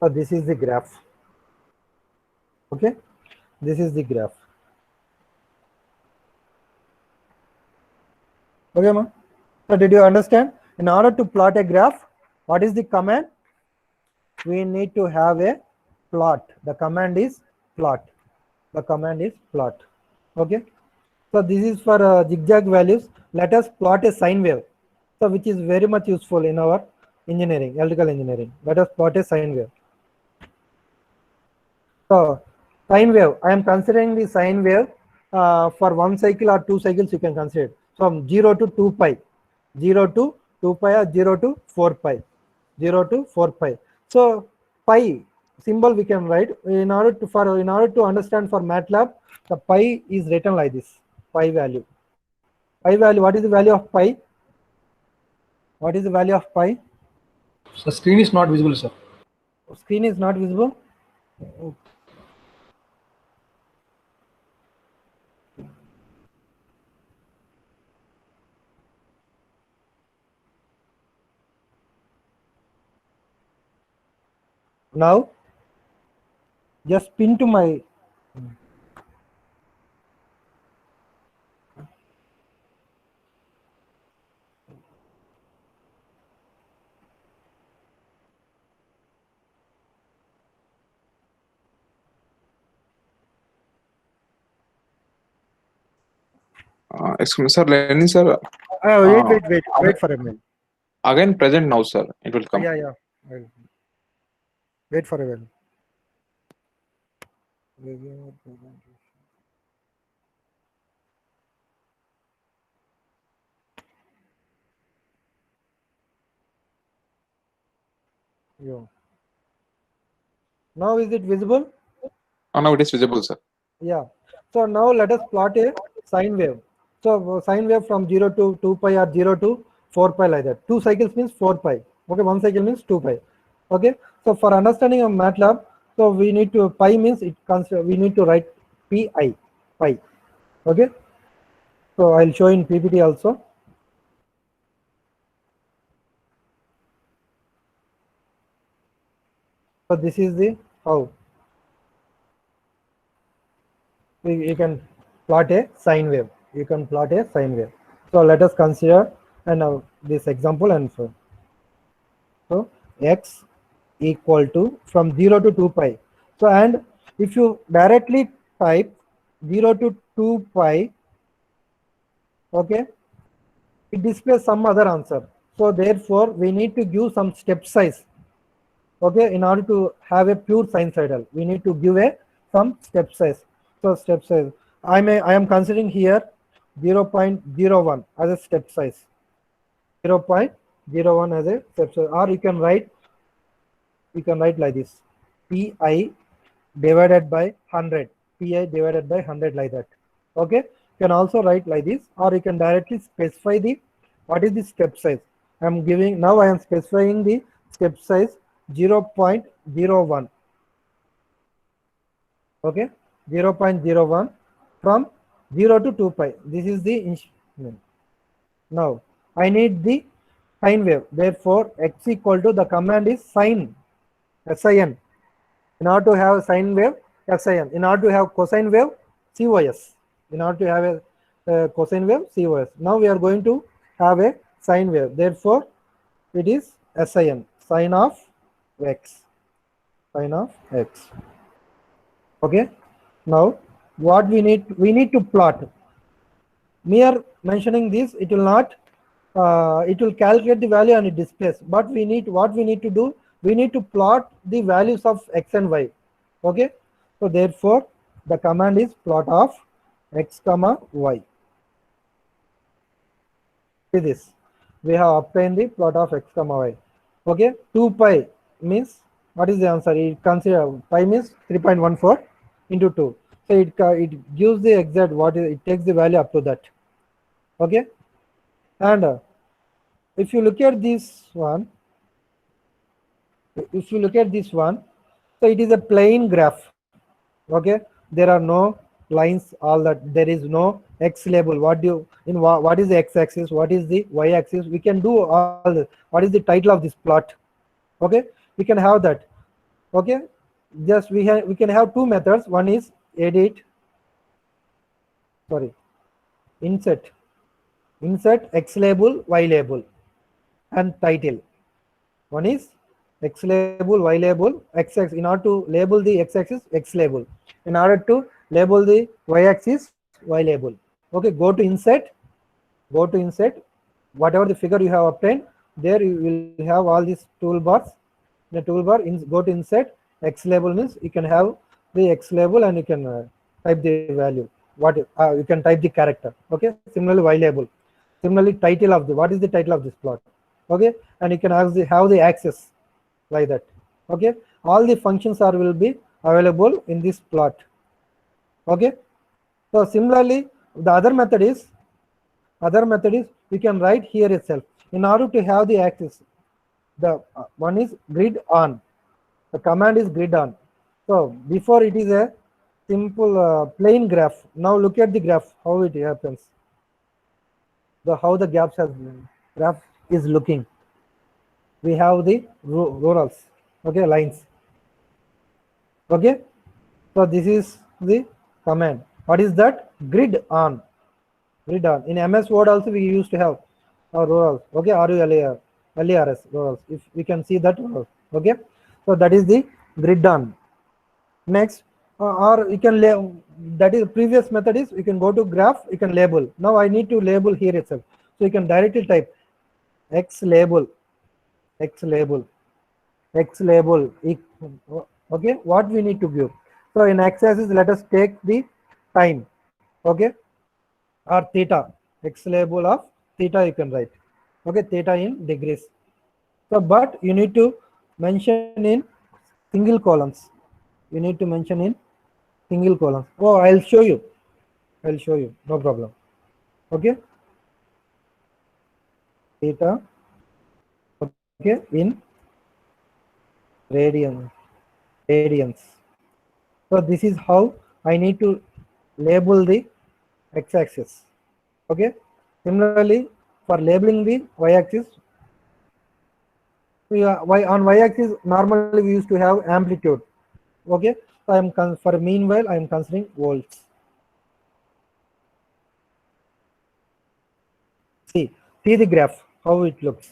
Speaker 3: So this is the graph. Okay, this is the graph. Okay, ma. So did you understand? In order to plot a graph, what is the command? We need to have a plot. The command is plot. Okay, so this is for zigzag values. Let us plot a sine wave, so which is very much useful in our engineering, electrical engineering. Let us plot a sine wave. So sine wave, I am considering the sine wave for one cycle or two cycles. You can consider it from 0 to 2 pi, 0 to 2 pi, or 0 to 4 pi, 0 to 4 pi. So pi symbol we can write in order to understand for MATLAB. The pi is written like this. Pi value. What is the value of pi? What is the value of pi?
Speaker 5: The screen is not visible, sir.
Speaker 3: Screen is not visible. Now just pin to my
Speaker 4: Excuse me, sir. Lenin, sir.
Speaker 3: wait for a minute.
Speaker 4: Again present now, sir. It will come.
Speaker 3: Yeah. Wait for a minute. Yeah. Now is it visible?
Speaker 4: Now it is visible, sir.
Speaker 3: Yeah. So now let us plot a sine wave. So sine wave from 0 to 2 pi or 0 to 4 pi like that. 2 cycles means 4 pi. Okay, 1 cycle means 2 pi. Okay. So for understanding of MATLAB, so we need to pi means it consider we need to write pi. Okay. So I'll show in PPT also. So this is the how you can plot a sine wave. You can plot a sine wave. So let us consider and this example and so x equal to from 0 to 2 pi. So and if you directly type 0 to 2 pi, okay, it displays some other answer. So therefore we need to give some step size. Okay, in order to have a pure sinusoidal, we need to give some step size. So step size, I am considering here 0.01 as a step size. 0.01 as a step size, or you can write like this: pi divided by 100, pi divided by 100 like that. Okay, you can also write like this, or you can directly specify the what is the step size. I am specifying the step size 0.01. Okay, 0.01 from 0 to 2 pi. This is the now I need the sine wave. Therefore x equal to the command is sine, sin. In order to have sine wave, sin. In order to have cosine wave, cos. In order to have a cosine wave, cos. Now we are going to have a sine wave. Therefore it is sin, sine of x, sine of x. Okay. Now what we need to plot. Mere mentioning this, it will not it will calculate the value and it displays, but what we need to do, we need to plot the values of x and y. Okay, so therefore the command is plot of x comma y. See this, we have obtained the plot of x comma y. Okay, 2 pi means what is the answer? It consider pi means 3.14 into 2. So it gives the exact it takes the value up to that. Okay, and if you look at this one, so it is a plain graph. Okay, there are no lines, all that. There is no x label. What is the x-axis? What is the y-axis? We can do all this. What is the title of this plot? Okay, we can have that. Okay, just we can have two methods. One is insert x label, y label, and title. One is x label, y label, x-axis. In order to label the x-axis, x label. In order to label the y-axis, y label. Okay, go to insert. Whatever the figure you have obtained, there you will have all these toolbars. In the toolbar, go to insert. X label means you can have the x label and you can type the value. You can type the character. Okay. Similarly, y label. Similarly, title of what is the title of this plot? Okay, and you can have the axis like that. Okay, all the functions will be available in this plot. Okay, so similarly the other method is you can write here itself. In order to have the axis, the one is grid on. The command is grid on. So before it is a simple plain graph. Now look at the graph, how it happens. How the graph is looking. We have the rurals, okay, lines. Okay, so this is the command. What is that? Grid on. In MS Word also we used to have rurals. Okay, RULARS rurals. If we can see that rurals. Okay, so that is the grid on. Next, or you can that is previous method is you can go to graph, you can label. Now I need to label here itself. So you can directly type x label. Okay, what we need to give. So in x-axis, let us take the time. Okay, or theta. X label of theta you can write. Okay, theta in degrees. So but you need to mention in single columns. You need to mention in single columns. Oh, I'll show you. I'll show you. No problem. Okay. Theta. Okay. In radians. So this is how I need to label the x-axis. Okay. Similarly, for labeling the y-axis, on y-axis normally we used to have amplitude. Okay. So for meanwhile I am considering volts. See the graph how it looks.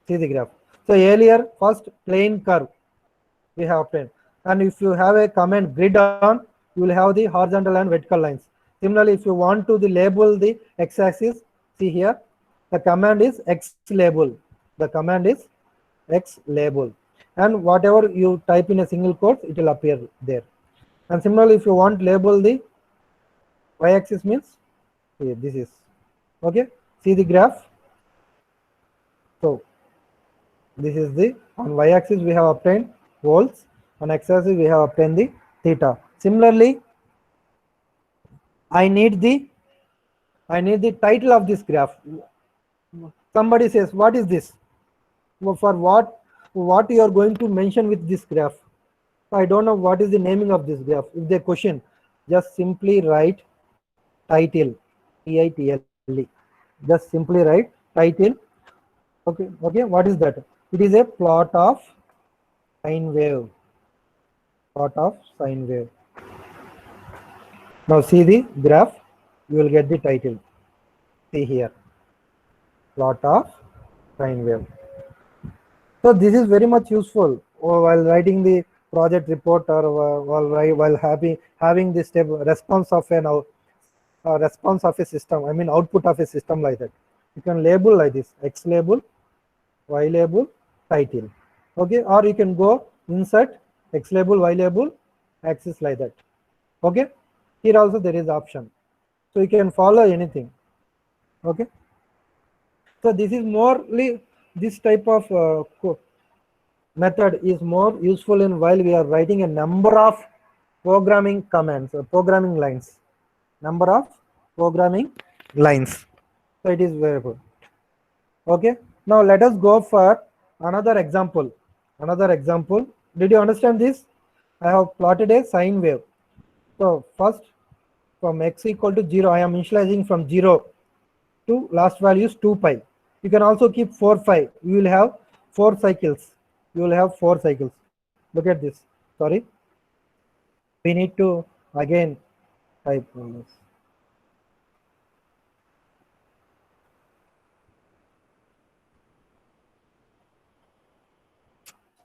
Speaker 3: See the graph. So earlier first plane curve we have obtained, and if you have a command grid on, you will have the horizontal and vertical lines. Similarly, if you want to label the x-axis, see here the command is x label. The command is x label, and whatever you type in a single quote, it will appear there. And similarly, if you want label the y-axis, means this is okay. See the graph. So this is the on y-axis we have obtained volts, on x-axis we have obtained the theta. Similarly, I need the title of this graph. Somebody says, what is this? For what you are going to mention with this graph? I don't know what is the naming of this graph. If they question, just simply write title, T-I-T-L-E. Just simply write title. Okay, what is that? It is a plot of sine wave. Plot of sine wave. Now see the graph, you will get the title. See here, plot of sine wave. So this is very much useful while writing the project report, or while having the step response of a system. I mean output of a system like that. You can label like this: X label, Y label, title. Okay, or you can go insert X label, Y label, axis like that. Okay, here also there is option, so you can follow anything. Okay, so this is morely this type of method is more useful in while we are writing a number of programming commands or programming lines. Number of programming lines. So it is very good. Okay. Now let us go for another example. Did you understand this? I have plotted a sine wave. So first, from x equal to 0, I am initializing from 0 to last value is 2 pi. You can also keep 4 pi. You will have 4 cycles. Look at this. Sorry. We need to again type this.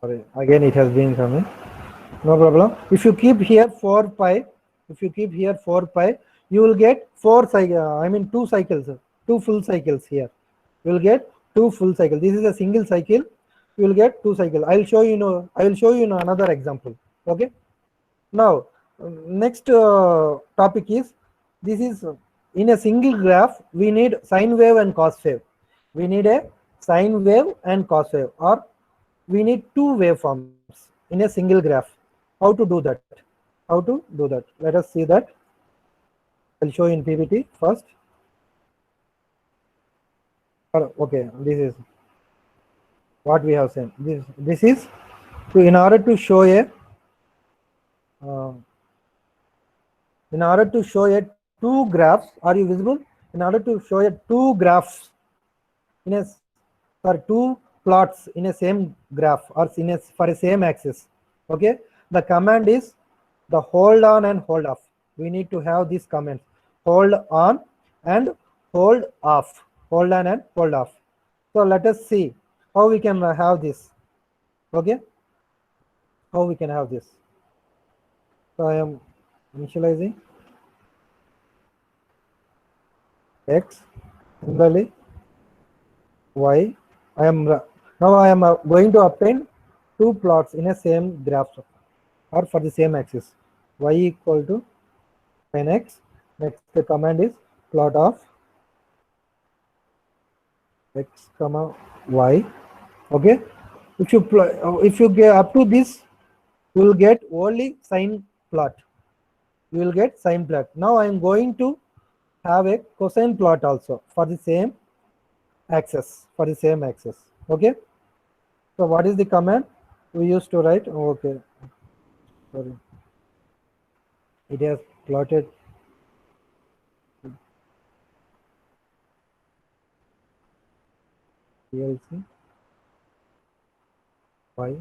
Speaker 3: Sorry, again it has been coming. No problem. If you keep here 4 pi, you will get 2 cycles, 2 full cycles here. You will get 2 full cycles. This is a single cycle. You will get 2 cycles. I will show you in another example. Okay. Now, next topic is, this is in a single graph, we need sine wave and cos wave. We need a sine wave and cos wave, or we need 2 waveforms in a single graph. How to do that? Let us see that. I'll show you in PPT first. Okay, this is what we have seen. This is in order to show a two graphs. Are you visible? In order to show a 2 graphs for 2 plots in a same graph, or for a same axis. Okay, the command is the hold on and hold off. We need to have this command: hold on and hold off. Hold on and hold off. So let us see how we can have this. Okay, how we can have this. So I am initializing X, similarly Y. I am going to obtain 2 plots in a same graph, or for the same axis. Y equal to sin X. Next, the command is plot of x comma y. Okay, if you get up to this, you will get only sine plot. You will get sine plot. Now I am going to have a cosine plot also for the same axis. Okay. So what is the command we used to write? Okay, sorry, it has plotted. PLC y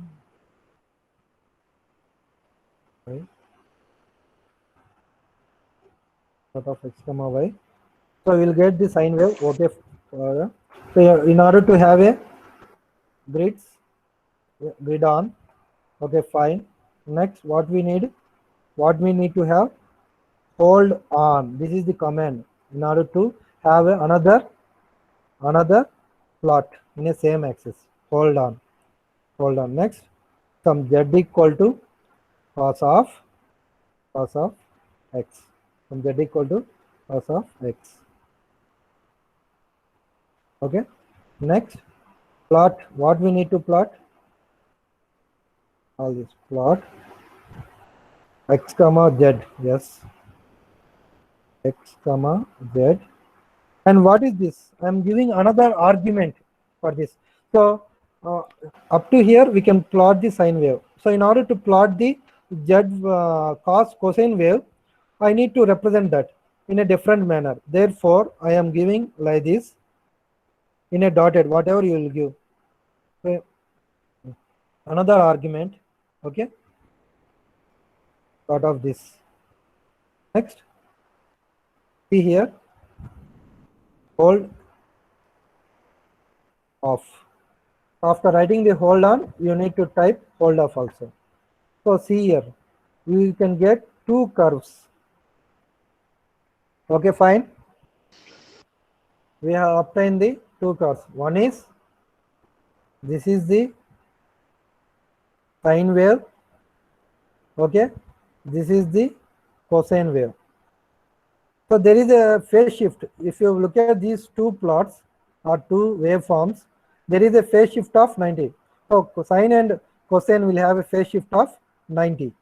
Speaker 3: sort of x comma y. So we will get the sine wave. Okay. So in order to have a grid on. Okay, fine. Next, what we need to have hold on. This is the command in order to have another plot in a same axis. Hold on. Next, some z equal to cos of x. Some z equal to cos of x. Okay. Next, plot. What we need to plot? All this plot x comma z. Yes, x comma z. And what is this? I am giving another argument for this. So up to here we can plot the sine wave. So in order to plot the z cosine wave, I need to represent that in a different manner. Therefore, I am giving like this in a dotted, whatever you will give. So, another argument. Okay. Out of this. Next, see here, hold off. After writing the hold on, you need to type hold off also. So see here, we can get two curves. Okay, fine. We have obtained the two curves. One is, this is the sine wave. Okay, this is the cosine wave. So there is a phase shift. If you look at these two plots or two waveforms, there is a phase shift of 90. So sine and cosine will have a phase shift of 90.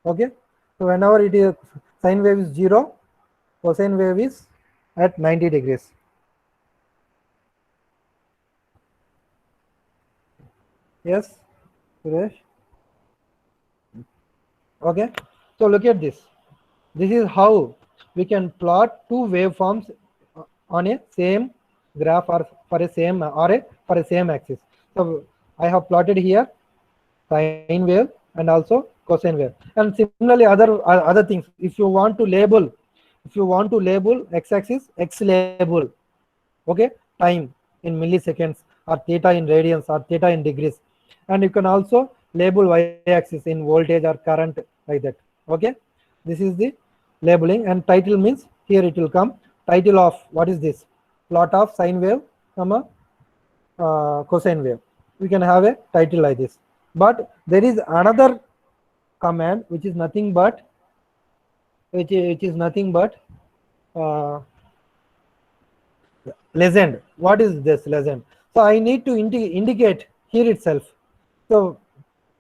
Speaker 3: Okay. So whenever it is sine wave is 0, cosine wave is at 90 degrees. Yes, Suresh? Okay. So look at this. This is how we can plot two waveforms on a same graph or for a same axis. So I have plotted here sine wave and also cosine wave. And similarly other things. If you want to label x-axis, x label. Okay, time in milliseconds or theta in radians or theta in degrees. And you can also label y-axis in voltage or current like that. Okay, this is the labeling. And title means here it will come title of what is this, plot of sine wave comma cosine wave. We can have a title like this. But there is another command which is nothing but legend. What is this legend? So I need to indicate here itself. So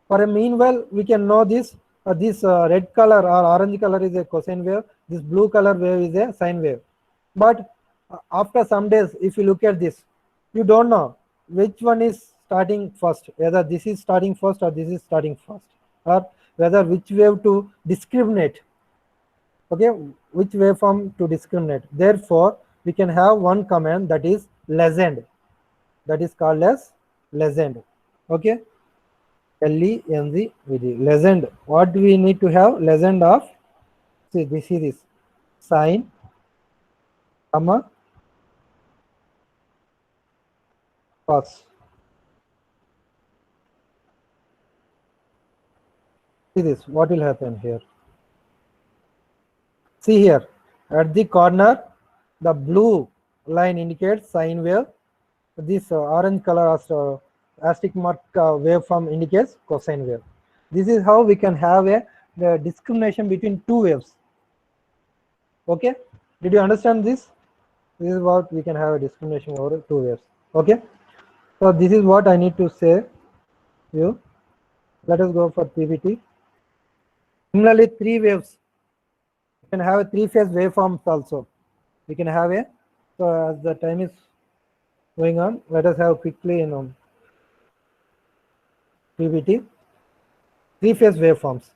Speaker 3: for a meanwhile we can know this red color or orange color is a cosine wave, this blue color wave is a sine wave. But after some days, if you look at this, you don't know which one is starting first, whether this is starting first or this is starting first, or whether which wave to discriminate. Okay, which waveform to discriminate. Therefore, we can have one command that is legend, that is called as legend. Okay, L-E-N-Z-E-D, legend. What do we need to have? Legend of, see, this is this sine comma cos. See this, what will happen here? See here, at the corner, the blue line indicates sine wave. This orange color asterisk mark waveform indicates cosine wave. This is how we can have the discrimination between two waves. Okay, did you understand this? This is what we can have a discrimination over two waves. Okay, so this is what I need to say you. Let us go for PVT. Similarly, three waves. You can have a three-phase waveforms also. We can have a, so as the time is going on, let us have quickly PVT, three-phase waveforms.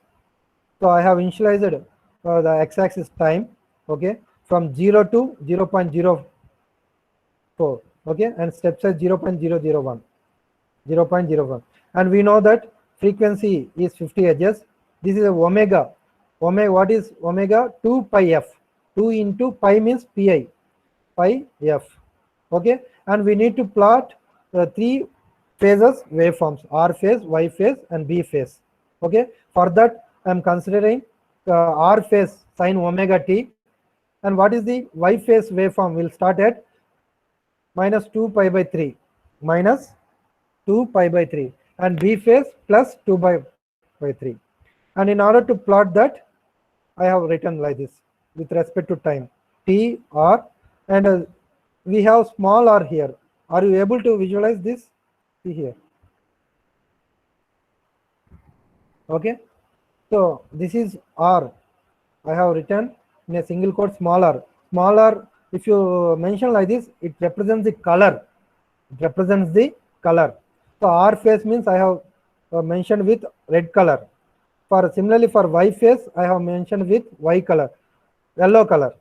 Speaker 3: So I have initialized the x-axis time, okay, from 0 to 0.04, okay, and step size 0.001, 0.01. And we know that frequency is 50 Hz. This is a omega. Omega, what is omega? 2 pi f. 2 into pi means pi, pi f. Okay, and we need to plot the three phases waveforms: R phase, Y phase, and B phase. Okay, for that I am considering R phase sine omega t, and what is the Y phase waveform? Will start at minus 2 pi by 3, minus 2 pi by 3, and B phase plus 2 by 3. And in order to plot that, I have written like this with respect to time t r, and we have small r here. Are you able to visualize this? See here. Okay, so this is r. I have written in a single quote small r. Small r, if you mention like this, it represents the color. It represents the color. So R phase means I have mentioned with red color. For similarly for Y phase, I have mentioned with Y color, yellow color.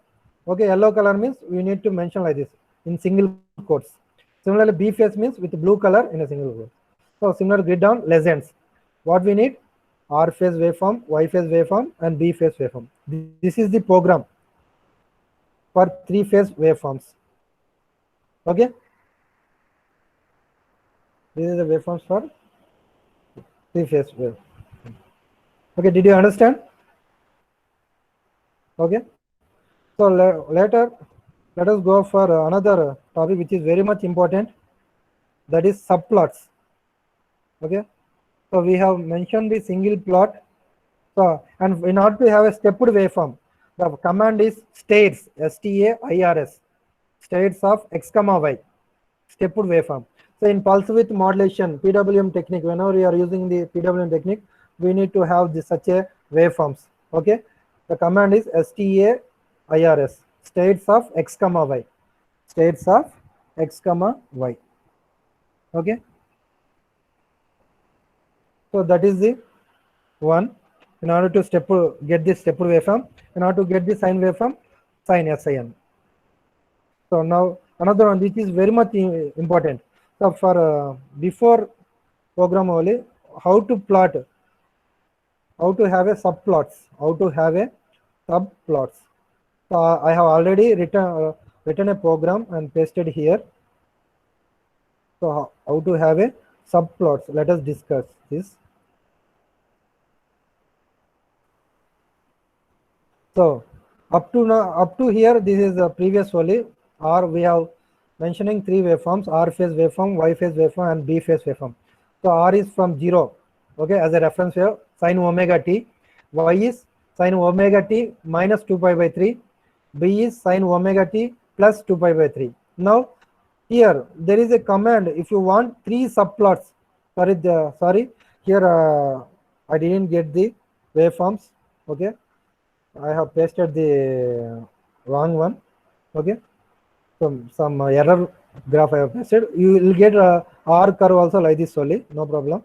Speaker 3: Okay, yellow color means we need to mention like this in single quotes. Similarly, B phase means with blue color in a single quote. So similar grid down legends. What we need? R phase waveform, Y phase waveform, and B phase waveform. This is the program for three phase waveforms. Okay. This is the waveforms for three phase wave. Okay, did you understand? Okay. So later, let us go for another topic which is very much important. That is subplots. Okay. So we have mentioned the single plot. So, and in order to have a stepped waveform, the command is stairs, S-T-A-I-R-S, stairs of x comma y, stepped waveform. So in pulse width modulation, PWM technique, whenever we are using the PWM technique, we need to have this, such a waveforms. Okay, the command is STAIRS, states of x comma y, states of x comma y. Okay, so that is the one. In order to get this step waveform, in order to get the sine waveform, sine SIN. So now another one which is very much important. So for before program only, how to plot, how to have a subplots, how to have a subplots. So I have already written a program and pasted here. So how to have a subplots? Let us discuss this. So up to here, this is the previous only. R we have mentioning three waveforms: R phase waveform, Y phase waveform, and B phase waveform. So R is from 0, okay, as a reference wave, sine omega t. Y is sine omega t minus 2 pi by 3. B is sine omega t plus 2 pi by 3. Now here there is a command. If you want three subplots, sorry, here I didn't get the waveforms. Okay, I have pasted the wrong one. Okay, some error graph I have pasted. You will get R curve also like this only, no problem.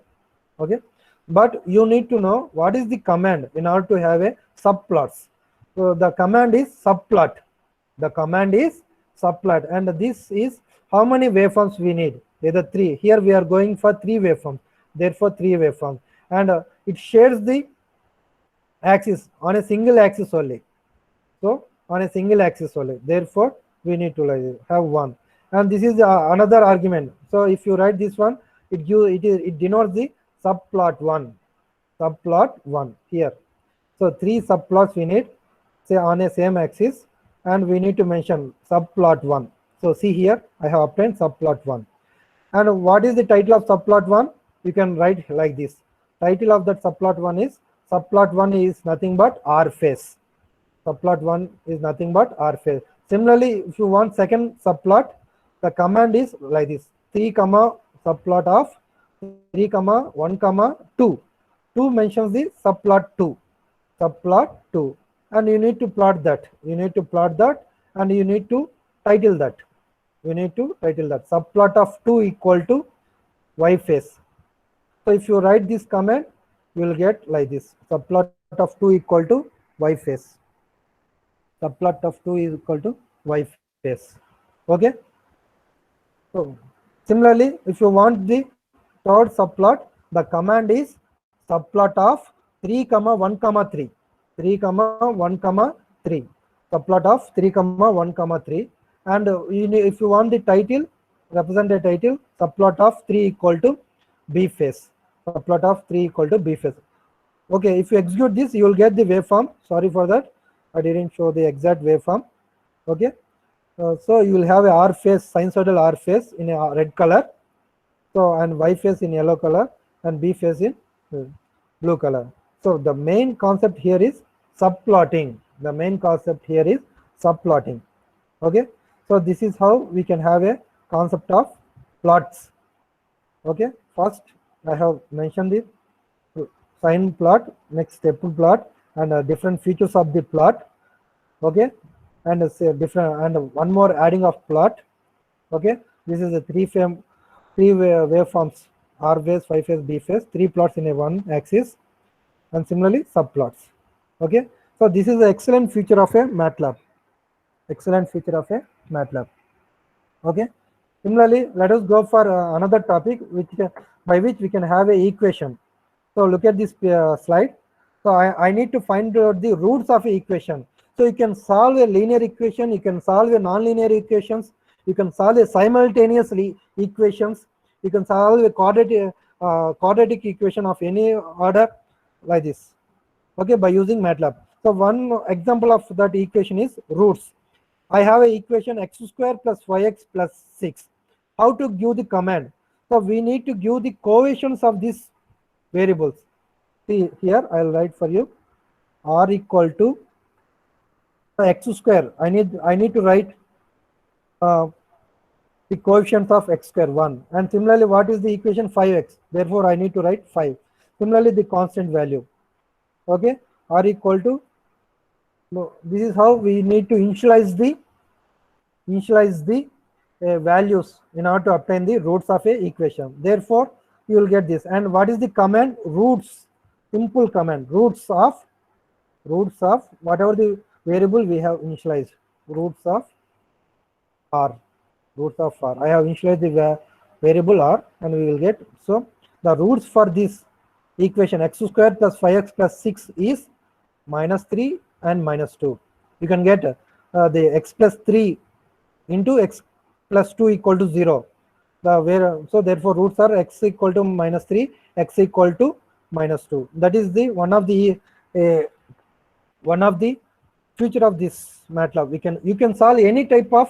Speaker 3: Okay, but you need to know what is the command in order to have a subplots. So the command is subplot. The command is subplot, and this is how many waveforms we need. Either three. Here we are going for three waveforms. Therefore, three waveforms, and it shares the axis on a single axis only. So on a single axis only. Therefore, we need to have one. And this is another argument. So if you write this one, it denotes the subplot one. Subplot one here. So three subplots we need, say on a same axis, and we need to mention subplot one. So see here, I have obtained subplot one. And what is the title of subplot one? You can write like this. Title of that subplot one is nothing but R phase. Subplot 1 is nothing but R phase. Similarly, if you want second subplot, the command is like this. 3 comma subplot of 3 comma 1 comma 2. 2 mentions the subplot 2, and you need to plot that. And you need to title that. Subplot of 2 equal to y face. So if you write this command, you will get like this: subplot of 2 equal to y face. Subplot of 2 is equal to y face. Okay. So similarly, if you want the third subplot, the command is subplot of 3 comma 1 comma 3. 3 comma 1 comma 3. Subplot of 3 comma 1 comma 3. And if you want the title, represent a title, subplot of 3 equal to b face. Subplot of 3 equal to b face. Okay, if you execute this, you will get the waveform. Sorry for that, I didn't show the exact waveform. Okay, so you will have a R face, sinusoidal R face in a red color, so and Y face in yellow color, and B face in blue color. So the main concept here is subplotting. Okay, so this is how we can have a concept of plots. Okay, first I have mentioned the sign plot, next step plot, and different features of the plot. Okay, and one more adding of plot. Okay, this is a three waveforms: R phase, Y phase, B phase, 3 plots in a one axis, and similarly subplots. Okay, so this is an excellent feature of a MATLAB. Okay, similarly, let us go for another topic by which we can have a equation. So look at this slide. So I need to find out the roots of an equation. So you can solve a linear equation, you can solve a non-linear equations, you can solve a simultaneous equations, you can solve a quadratic equation of any order like this. Okay, by using MATLAB. So one example of that equation is roots. I have an equation x square plus yx plus 6. How to give the command? So we need to give the coefficients of these variables. See here, I'll write for you. R equal to x square. I need to write the coefficients of x square 1. And similarly, what is the equation? 5x. Therefore, I need to write 5. Similarly, the constant value. Okay, R equal to. No, this is how we need to initialize the values in order to obtain the roots of a equation. Therefore, you will get this. And what is the command? Roots. Simple command. Roots of whatever the variable we have initialized. Roots of R. I have initialized the variable R, and we will get. So the roots for this equation x square plus 5x plus 6 is -3 and -2. You can get the x plus 3 into x plus 2 equal to 0. So therefore roots are x equal to -3, x equal to -2. That is the one of the feature of this MATLAB. You can solve any type of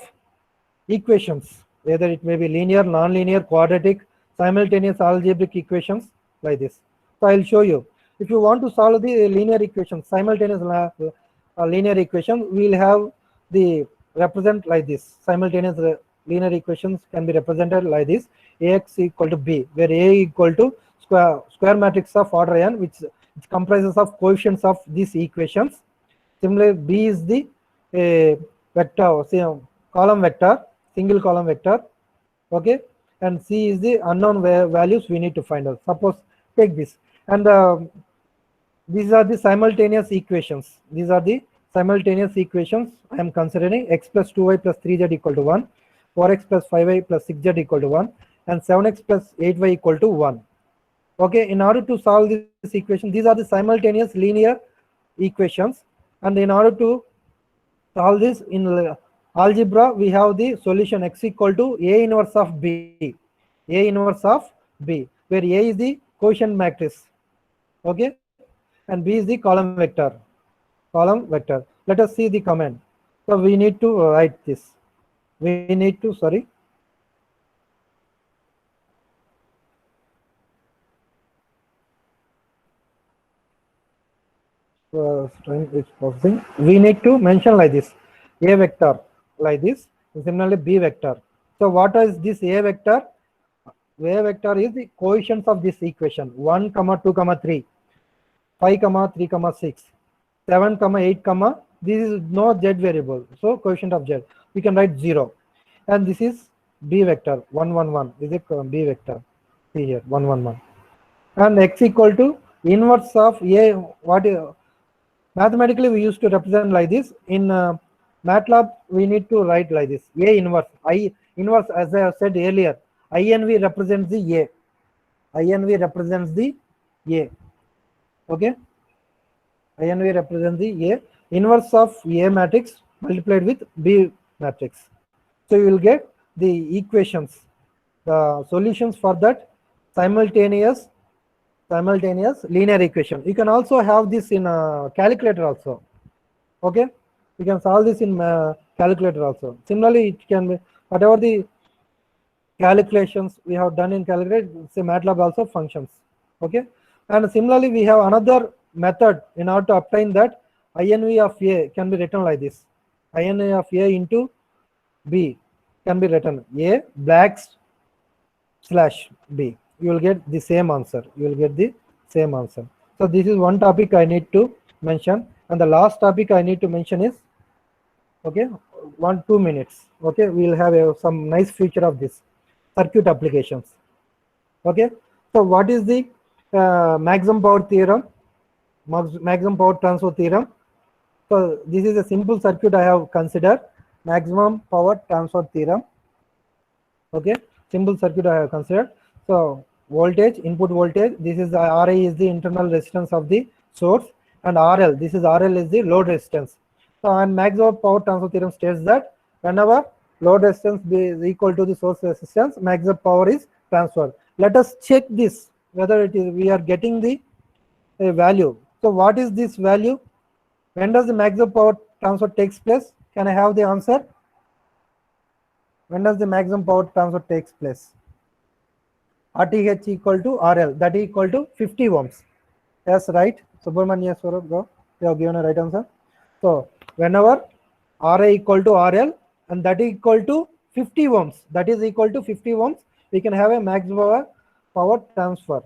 Speaker 3: equations, whether it may be linear, non-linear, quadratic, simultaneous algebraic equations like this. So I'll show you. If you want to solve the linear equation, simultaneous linear equation, we'll have the represent like this. Simultaneous linear equations can be represented like this: ax equal to b, where a equal to square matrix of order n, which comprises of coefficients of these equations. Similarly, b is the vector, column vector, single column vector. Okay, and c is the unknown values we need to find out. Suppose take this, and these are the simultaneous equations. I am considering x plus 2y plus 3z equal to 1, 4x plus 5y plus 6z equal to 1, and 7x plus 8y equal to 1. Okay, in order to solve this equation, these are the simultaneous linear equations, and in order to solve this in algebra, we have the solution x equal to A inverse of B, where A is the quotient matrix. Okay, and B is the column vector. Let us see the command. So we need to write this. We need to mention like this: A vector like this, and similarly B vector. So what is this A vector? Y vector is the coefficients of this equation 1, 2, 3, 5, 3, 6, 7, 8, this is no z variable, so coefficient of z we can write 0, and this is b vector 1, 1, 1 is a b vector. See here 1, 1, 1, and x equal to inverse of a. What is mathematically we used to represent like this. In MATLAB we need to write like this: a inverse. I inverse, as I have said earlier, INV represents the a. INV represents the a. Okay. INV represents the a. Inverse of a matrix multiplied with b matrix. So you will get the equations, the solutions for that simultaneous linear equation. You can also have this in a calculator also. Okay, you can solve this in calculator also. Similarly, it can be whatever the calculations we have done in calculator, say MATLAB also functions. Okay, and similarly we have another method in order to obtain that. INV of a can be written like this: INV of a into b can be written a /b. You will get the same answer. You will get the same answer. So this is one topic I need to mention, and the last topic I need to mention is, okay, 1-2 minutes. Okay, we will have some nice feature of this circuit applications. Okay, so what is the maximum power theorem, maximum power transfer theorem? So this is a simple circuit I have considered, maximum power transfer theorem. Okay, simple circuit I have considered. So voltage, input voltage, this is RA is the internal resistance of the source, and RL, this is RL is the load resistance. So, and maximum power transfer theorem states that whenever load resistance is equal to the source resistance, maximum power is transferred. Let us check this whether it is we are getting the value. So what is this value? When does the maximum power transfer takes place? Can I have the answer? When does the maximum power transfer takes place? RTH equal to RL, that is equal to 50 ohms. Yes, right. Subramanya Swarup, go. You have given a right answer. So whenever RA equal to RL and that is equal to 50 ohms, that is equal to 50 ohms, we can have a maximum power transfer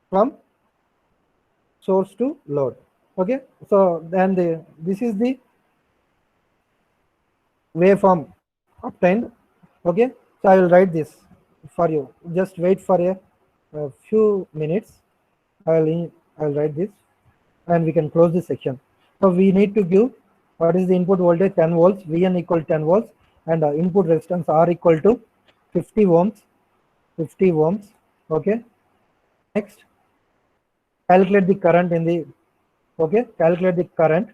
Speaker 3: from source to load. Okay, so then this is the waveform obtained. Okay, so I will write this for you. Just wait for a few minutes. I'll write this, and we can close this section. So we need to give what is the input voltage 10 volts, Vn equal to 10 volts, and input resistance R equal to 50 ohms. 50 ohms. Okay. Next, calculate the current in the. Okay, calculate the current.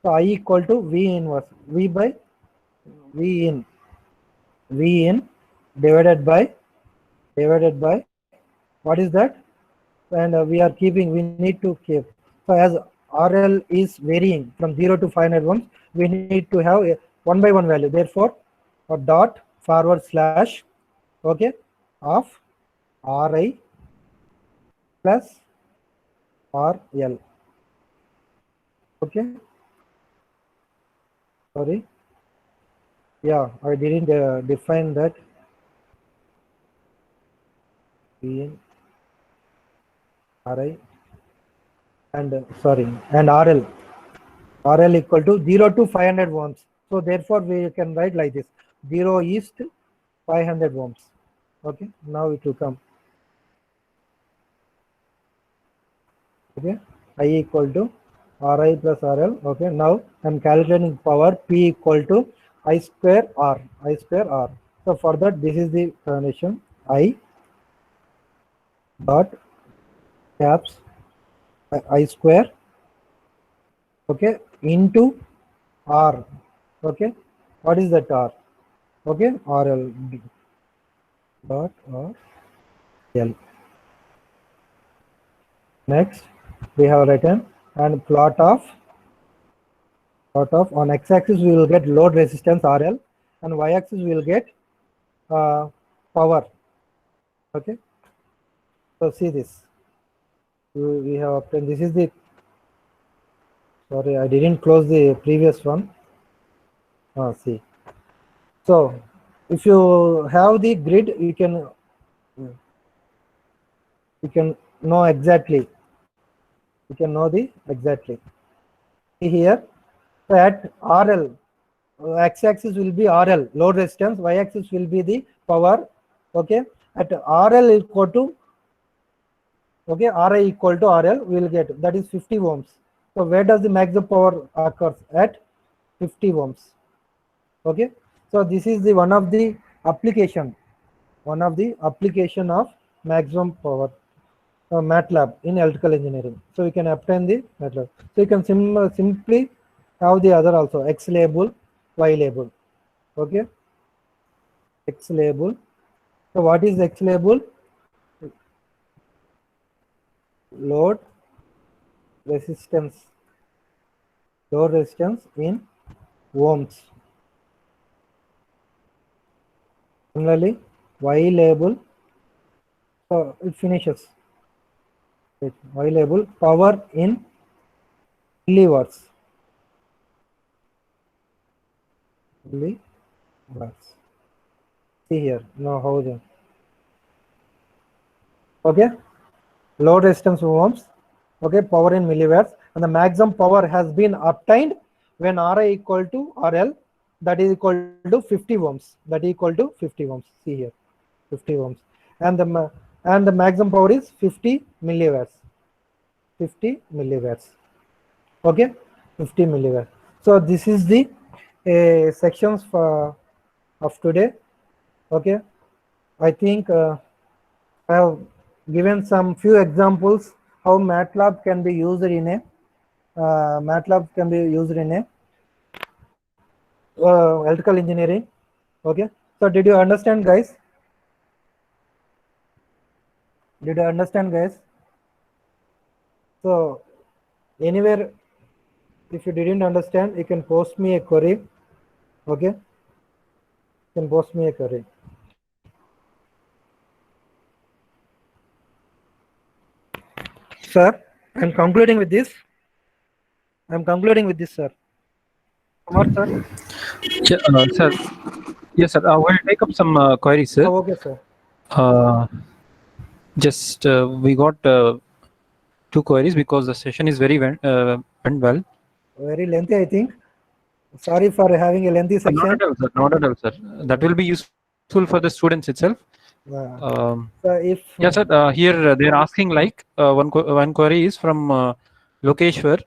Speaker 3: So I equal to V inverse, V by V in divided by what is that? And we need to keep. So as RL is varying from 0 to 500 ohms, we need to have a 1 by 1 value. Therefore, a dot forward slash, okay, of RI plus RL. Okay. Sorry. Yeah, I didn't define that. Vn RI and and RL equal to 0 to 500 ohms. So therefore we can write like this: 0 is to 500 ohms. Okay, now it will come. Okay, I equal to RI plus RL. Okay, now I'm calculating power P equal to I square R. So for that, this is the condition: I dot caps I square, okay, into R. Okay, what is that R? Okay, RL dot RL. Next, we have written and plot of on x-axis we will get load resistance RL, and y-axis we will get power. Okay, so see this. We have obtained, this is the, sorry, I didn't close the previous one. See, so if you have the grid, you can You can know exactly. You can know the exactly. See here, so at RL, x-axis will be RL, load resistance, y-axis will be the power. Okay, at RL equal to, okay, Ri equal to RL, we will get that is 50 ohms. So where does the maximum power occurs? At 50 ohms. Okay, so this is the one of the application of maximum power MATLAB in electrical engineering. So you can obtain the MATLAB. So you can simply have the other also, X label, Y label. Okay, X label. So what is X label? Load resistance in ohms. Similarly, Y label, so it finishes. Y label, power in milliwatts. Milliwatts. See here, now how the, okay, load resistance ohms, okay, power in milliwatts, and the maximum power has been obtained when Ri equal to RL, that is equal to 50 ohms. That is equal to 50 ohms. See here, 50 ohms, and the maximum power is 50 milliwatts. 50 milliwatts. Okay, 50 milliwatts. So this is the sections of today. Okay, I think I have given some few examples how MATLAB can be used in a electrical engineering. Okay, so did you understand, guys? So anywhere, if you didn't understand, you can post me a query. Okay, you can post me a query. Sir, I'm concluding with this, sir. Kumar, sir.
Speaker 2: Yeah, sir. Yes, sir. We'll take up some queries, sir.
Speaker 3: Oh, okay, sir.
Speaker 2: Just we got two queries because the session is very went well.
Speaker 3: Very lengthy, I think. Sorry for having a lengthy section.
Speaker 2: Not at all, sir. Not at all, sir. That will be useful for the students itself.
Speaker 3: So if
Speaker 2: Yes, sir. Here they're asking like one query is from Lokeshwar.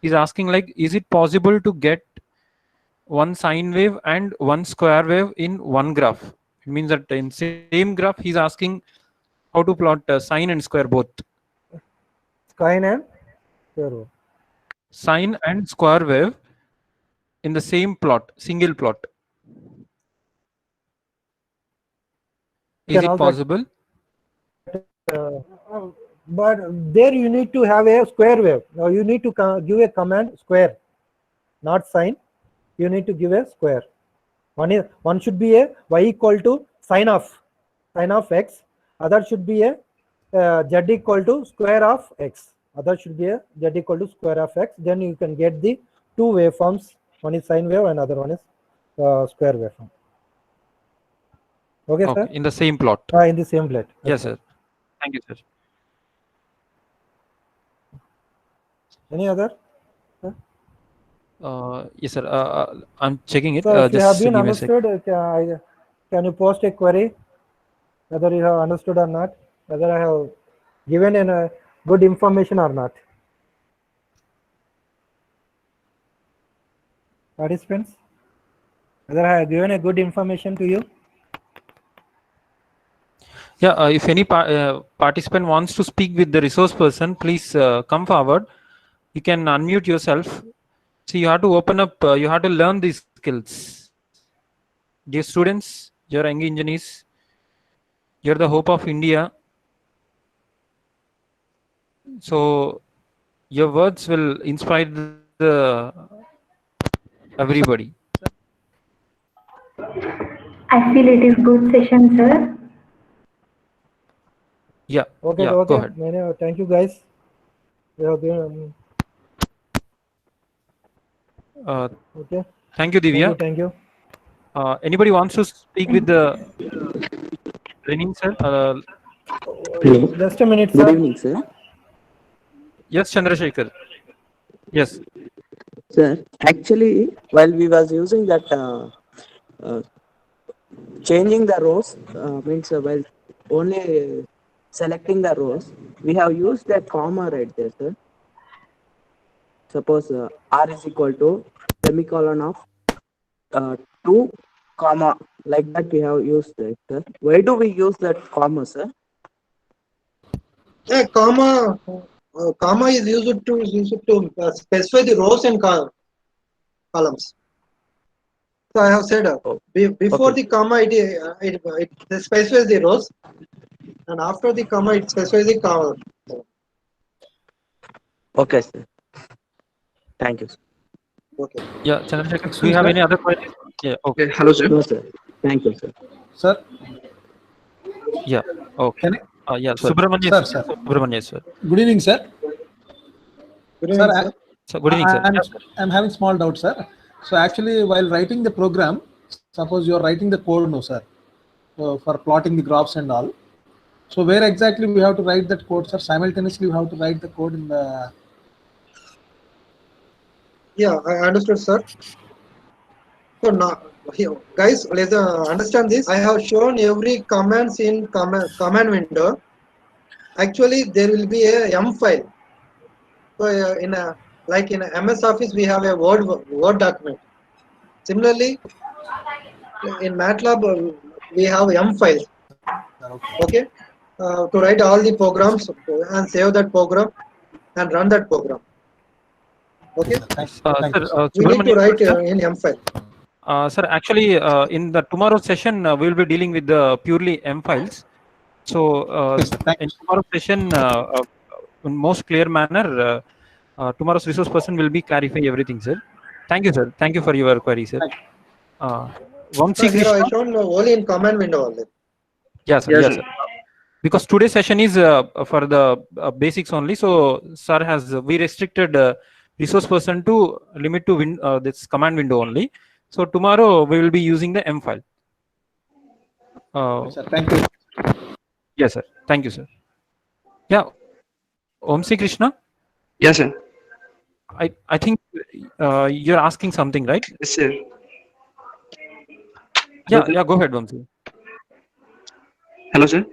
Speaker 2: He's asking like, is it possible to get one sine wave and one square wave in one graph? It means that in same graph, he's asking how to plot sine and square both.
Speaker 3: sine and square wave.
Speaker 2: Sine and square wave in the same plot, single plot. Is
Speaker 3: Can
Speaker 2: it
Speaker 3: also-
Speaker 2: possible?
Speaker 3: But there you need to have a square wave. Now you need to give a command square, not sine. You need to give a square. One should be a y equal to sine of x. Other should be a z equal to square of x. Other should be a z equal to square of x. Then you can get the two waveforms. One is sine wave and other one is square waveform. Okay, sir.
Speaker 2: In the same plot.
Speaker 3: In the same plot.
Speaker 2: Yes, sir. Thank you, sir.
Speaker 3: Any other?
Speaker 2: Yes, sir. I'm checking it.
Speaker 3: So if you have
Speaker 2: just
Speaker 3: been
Speaker 2: give me a sec.
Speaker 3: understood, can you post a query whether you have understood or not, whether I have given a good information or not? Participants, whether I have given a good information to you?
Speaker 2: Yeah, if any participant wants to speak with the resource person, please come forward. You can unmute yourself. So you have to open up, you have to learn these skills. Dear students, you're young engineers, you're the hope of India. So your words will inspire everybody.
Speaker 8: I feel it is good session, sir.
Speaker 2: Yeah.
Speaker 3: Okay,
Speaker 2: yeah,
Speaker 3: okay.
Speaker 2: Go ahead.
Speaker 3: Thank you, guys. We have been, okay.
Speaker 2: Thank you, Divya.
Speaker 3: Thank you.
Speaker 2: Anybody wants to speak with the Lenin sir?
Speaker 9: Hello.
Speaker 3: Just a minute,
Speaker 9: Good
Speaker 3: sir.
Speaker 9: evening, sir.
Speaker 2: Yes, Chandrasekhar. Yes.
Speaker 9: Sir, actually, while we was using that uh, changing the rows means while only selecting the rows, we have used that comma right there, sir. Suppose R is equal to semicolon of 2 comma, like that we have used it, sir. Why do we use that comma, sir?
Speaker 3: Yeah, comma is used to specify the rows and columns. So I have said
Speaker 9: Oh,
Speaker 3: before
Speaker 9: okay.
Speaker 3: the comma it specifies the rows, and after the comma it specifies the column.
Speaker 9: Okay, sir. Thank you, sir.
Speaker 3: Okay.
Speaker 2: Yeah, Chandrasekhar,
Speaker 5: Next
Speaker 2: do you
Speaker 5: one,
Speaker 2: have
Speaker 5: sir.
Speaker 2: any other queries? Yeah, okay.
Speaker 4: Okay, hello, sir.
Speaker 9: No, sir. Thank you, sir.
Speaker 5: Sir,
Speaker 2: Yeah, okay.
Speaker 5: can I?
Speaker 2: Yeah,
Speaker 5: Sir,
Speaker 2: Subramanya,
Speaker 5: sir, sir.
Speaker 2: Subramanya, sir.
Speaker 5: Good evening, sir.
Speaker 3: Good
Speaker 5: Sir,
Speaker 3: evening, sir.
Speaker 2: So, good evening, sir.
Speaker 5: I'm,
Speaker 2: Yes, sir.
Speaker 5: I'm having small doubt, sir. So actually, while writing the program, suppose you're writing the code, no, sir, for plotting the graphs and all. So where exactly we have to write that code, sir? Simultaneously, we have to write the code in the.
Speaker 3: Yeah, I understood, sir. So now, guys, let's understand this. I have shown every commands in command window. Actually, there will be a M file. So in a like in a MS Office, we have a Word document. Similarly, in MATLAB, we have M files. Okay, to write all the programs and save that program and run that program. Okay,
Speaker 5: Thank
Speaker 2: Sir,
Speaker 5: you, sir.
Speaker 3: we need to
Speaker 2: Subramanya,
Speaker 3: write
Speaker 2: sir.
Speaker 3: in M file.
Speaker 2: Sir, actually, in the tomorrow session, we will be dealing with the purely M files. So,
Speaker 5: Okay, sir. Thank
Speaker 2: in
Speaker 5: you.
Speaker 2: tomorrow's session, in most clear manner, tomorrow's resource person will be clarifying everything, sir. Thank you, sir. Thank you for your query, sir.
Speaker 5: Thank you.
Speaker 2: Vamsi
Speaker 3: Here I
Speaker 2: Krishna.
Speaker 3: shown only in command window only.
Speaker 2: Yes, sir.
Speaker 4: Yes,
Speaker 2: Yes,
Speaker 4: sir.
Speaker 2: sir. Because today's session is for the basics only, so sir has we restricted resource person to limit to this command window only. So tomorrow we will be using the M file.
Speaker 5: Okay, sir. Thank you.
Speaker 2: Yes, sir. Thank you, sir. Yeah, Vamsi Krishna.
Speaker 4: Yes, sir.
Speaker 2: I think you're asking something, right?
Speaker 4: Yes, sir.
Speaker 2: Yeah, yeah. Go ahead, Vamsi.
Speaker 4: Hello, sir.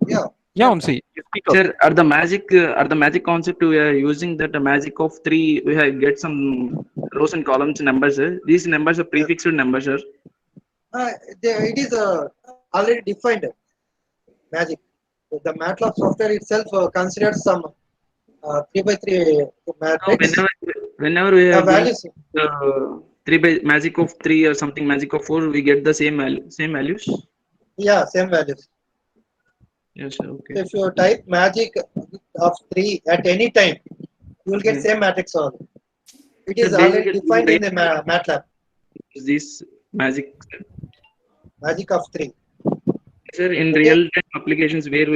Speaker 3: Yeah.
Speaker 2: Yeah, Vamsi. You speak up.
Speaker 4: Sir, are the magic concept we are using that magic of 3, we have get some rows and columns numbers, sir. These numbers are prefixed numbers, sir.
Speaker 3: It is already defined magic. The MATLAB software itself considers some 3 by 3
Speaker 4: So
Speaker 3: matrix.
Speaker 4: whenever we
Speaker 3: The
Speaker 4: have going
Speaker 3: values.
Speaker 4: 3 by magic of 3 or something magic of 4, we get the same values.
Speaker 3: Yeah, same values.
Speaker 4: Yes, sir. Okay.
Speaker 3: So if you type magic of 3 at any time, you will get
Speaker 4: Okay.
Speaker 3: same matrix only. It is
Speaker 4: Sir,
Speaker 3: already
Speaker 4: basically,
Speaker 3: defined in the MATLAB.
Speaker 4: this magic,
Speaker 3: Magic of 3.
Speaker 4: sir, in
Speaker 3: Okay.
Speaker 4: real time applications where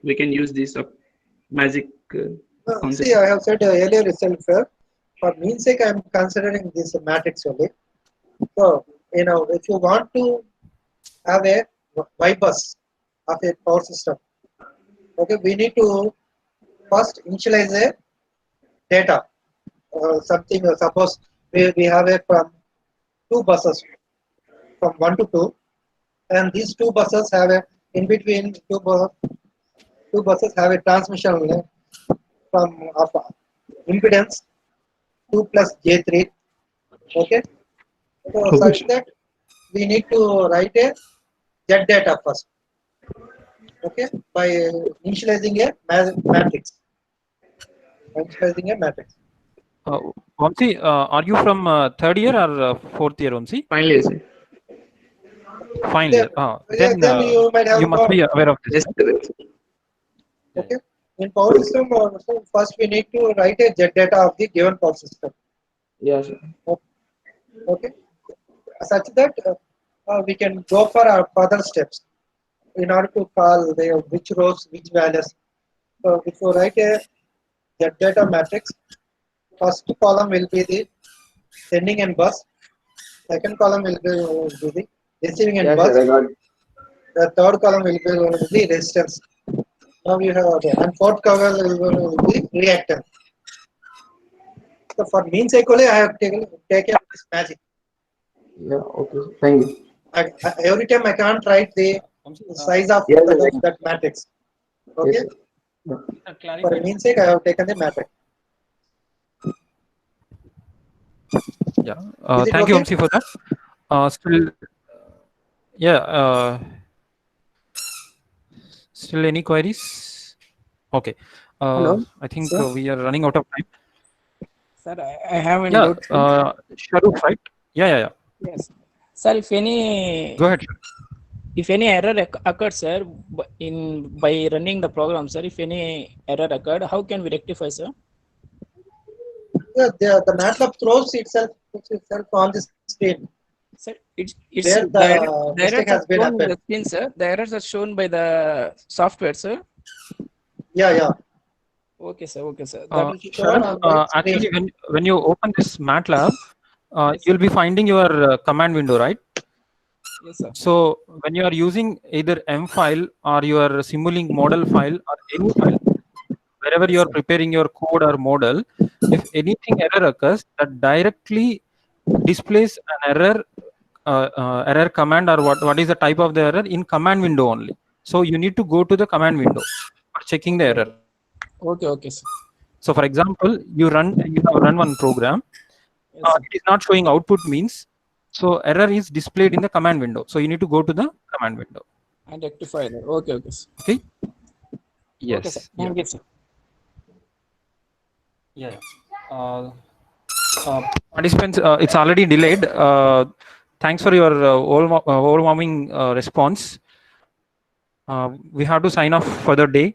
Speaker 4: we can use this magic concept.
Speaker 3: See, I have said earlier itself, for mean sake, I am considering this matrix only. So, if you want to have a Y bus of a power system, okay, we need to first initialize a data. Something, suppose we have a from 2 buses, from 1 to 2, and these 2 buses have a, in between 2 buses have a transmission from of impedance 2 plus J3. Okay, so such that we need to write a Z data first. Okay, by initializing a matrix. Initializing a matrix.
Speaker 2: Vamsi, are you from third year or fourth year, Vamsi?
Speaker 4: Finally, sir.
Speaker 2: Final
Speaker 3: Then,
Speaker 2: year. Then
Speaker 3: you might have
Speaker 2: you must be aware of this.
Speaker 4: Yes, sir.
Speaker 3: okay. In power system, so first we need to write a Z data of the given power system.
Speaker 4: Yes, sir.
Speaker 3: Okay, such that we can go for our further steps in order to call which rows, which values. So if you write a Z data matrix, first column will be the sending and bus, second column will be the receiving and
Speaker 4: Yes,
Speaker 3: bus,
Speaker 4: sir, I got it.
Speaker 3: The third column will be going to be resistance. Now you have okay, and fourth column will going to be reactance. So for mean cycle, I have taken this magic.
Speaker 4: Yeah, okay. Thank you.
Speaker 3: Every time I can't write the size of
Speaker 9: Yes,
Speaker 3: that matrix. Okay.
Speaker 4: Yes,
Speaker 3: For a mean sake, I have taken the matrix.
Speaker 2: Yeah.
Speaker 3: Is it
Speaker 2: Thank you,
Speaker 3: okay?
Speaker 2: Vamsi, for that. Still, yeah. Still any queries? Okay.
Speaker 10: Hello,
Speaker 2: I think
Speaker 10: sir.
Speaker 2: we are running out of time.
Speaker 10: Sir, I have a
Speaker 2: Yeah.
Speaker 10: doubt.
Speaker 2: Shahrukh, right? Yeah.
Speaker 10: Yes, sir.
Speaker 2: Go ahead.
Speaker 10: If any error occurs, sir, by running the program, sir, if any error occurred, how can we rectify, sir?
Speaker 3: Yeah, the MATLAB puts itself on the screen.
Speaker 10: Sir, it's
Speaker 3: Where
Speaker 10: the
Speaker 3: mistake
Speaker 10: errors are
Speaker 3: has been
Speaker 10: shown in the
Speaker 3: happened.
Speaker 10: screen, sir. The errors are shown by the software, sir.
Speaker 3: Yeah.
Speaker 10: Okay, sir. That will be shown
Speaker 2: Shahrukh,
Speaker 10: on the
Speaker 2: actually,
Speaker 10: screen.
Speaker 2: when you open this MATLAB, you'll be finding your command window, right?
Speaker 10: Yes, sir.
Speaker 2: So when you are using either M file or your Simulink model file or any file, wherever you are preparing your code or model, if anything error occurs, that directly displays an error command, or what is the type of the error in command window only. So you need to go to the command window for checking the error.
Speaker 10: Okay, sir.
Speaker 2: So for example, you run one program, it is not showing output means, so error is displayed in the command window. So you need to go to the command window
Speaker 10: And rectify that. Okay, sir.
Speaker 2: Okay. Yes.
Speaker 10: Okay, sir. Thank you, sir.
Speaker 2: Yeah. Participants, it's already delayed. Thanks for your overwhelming response. We have to sign off for the day.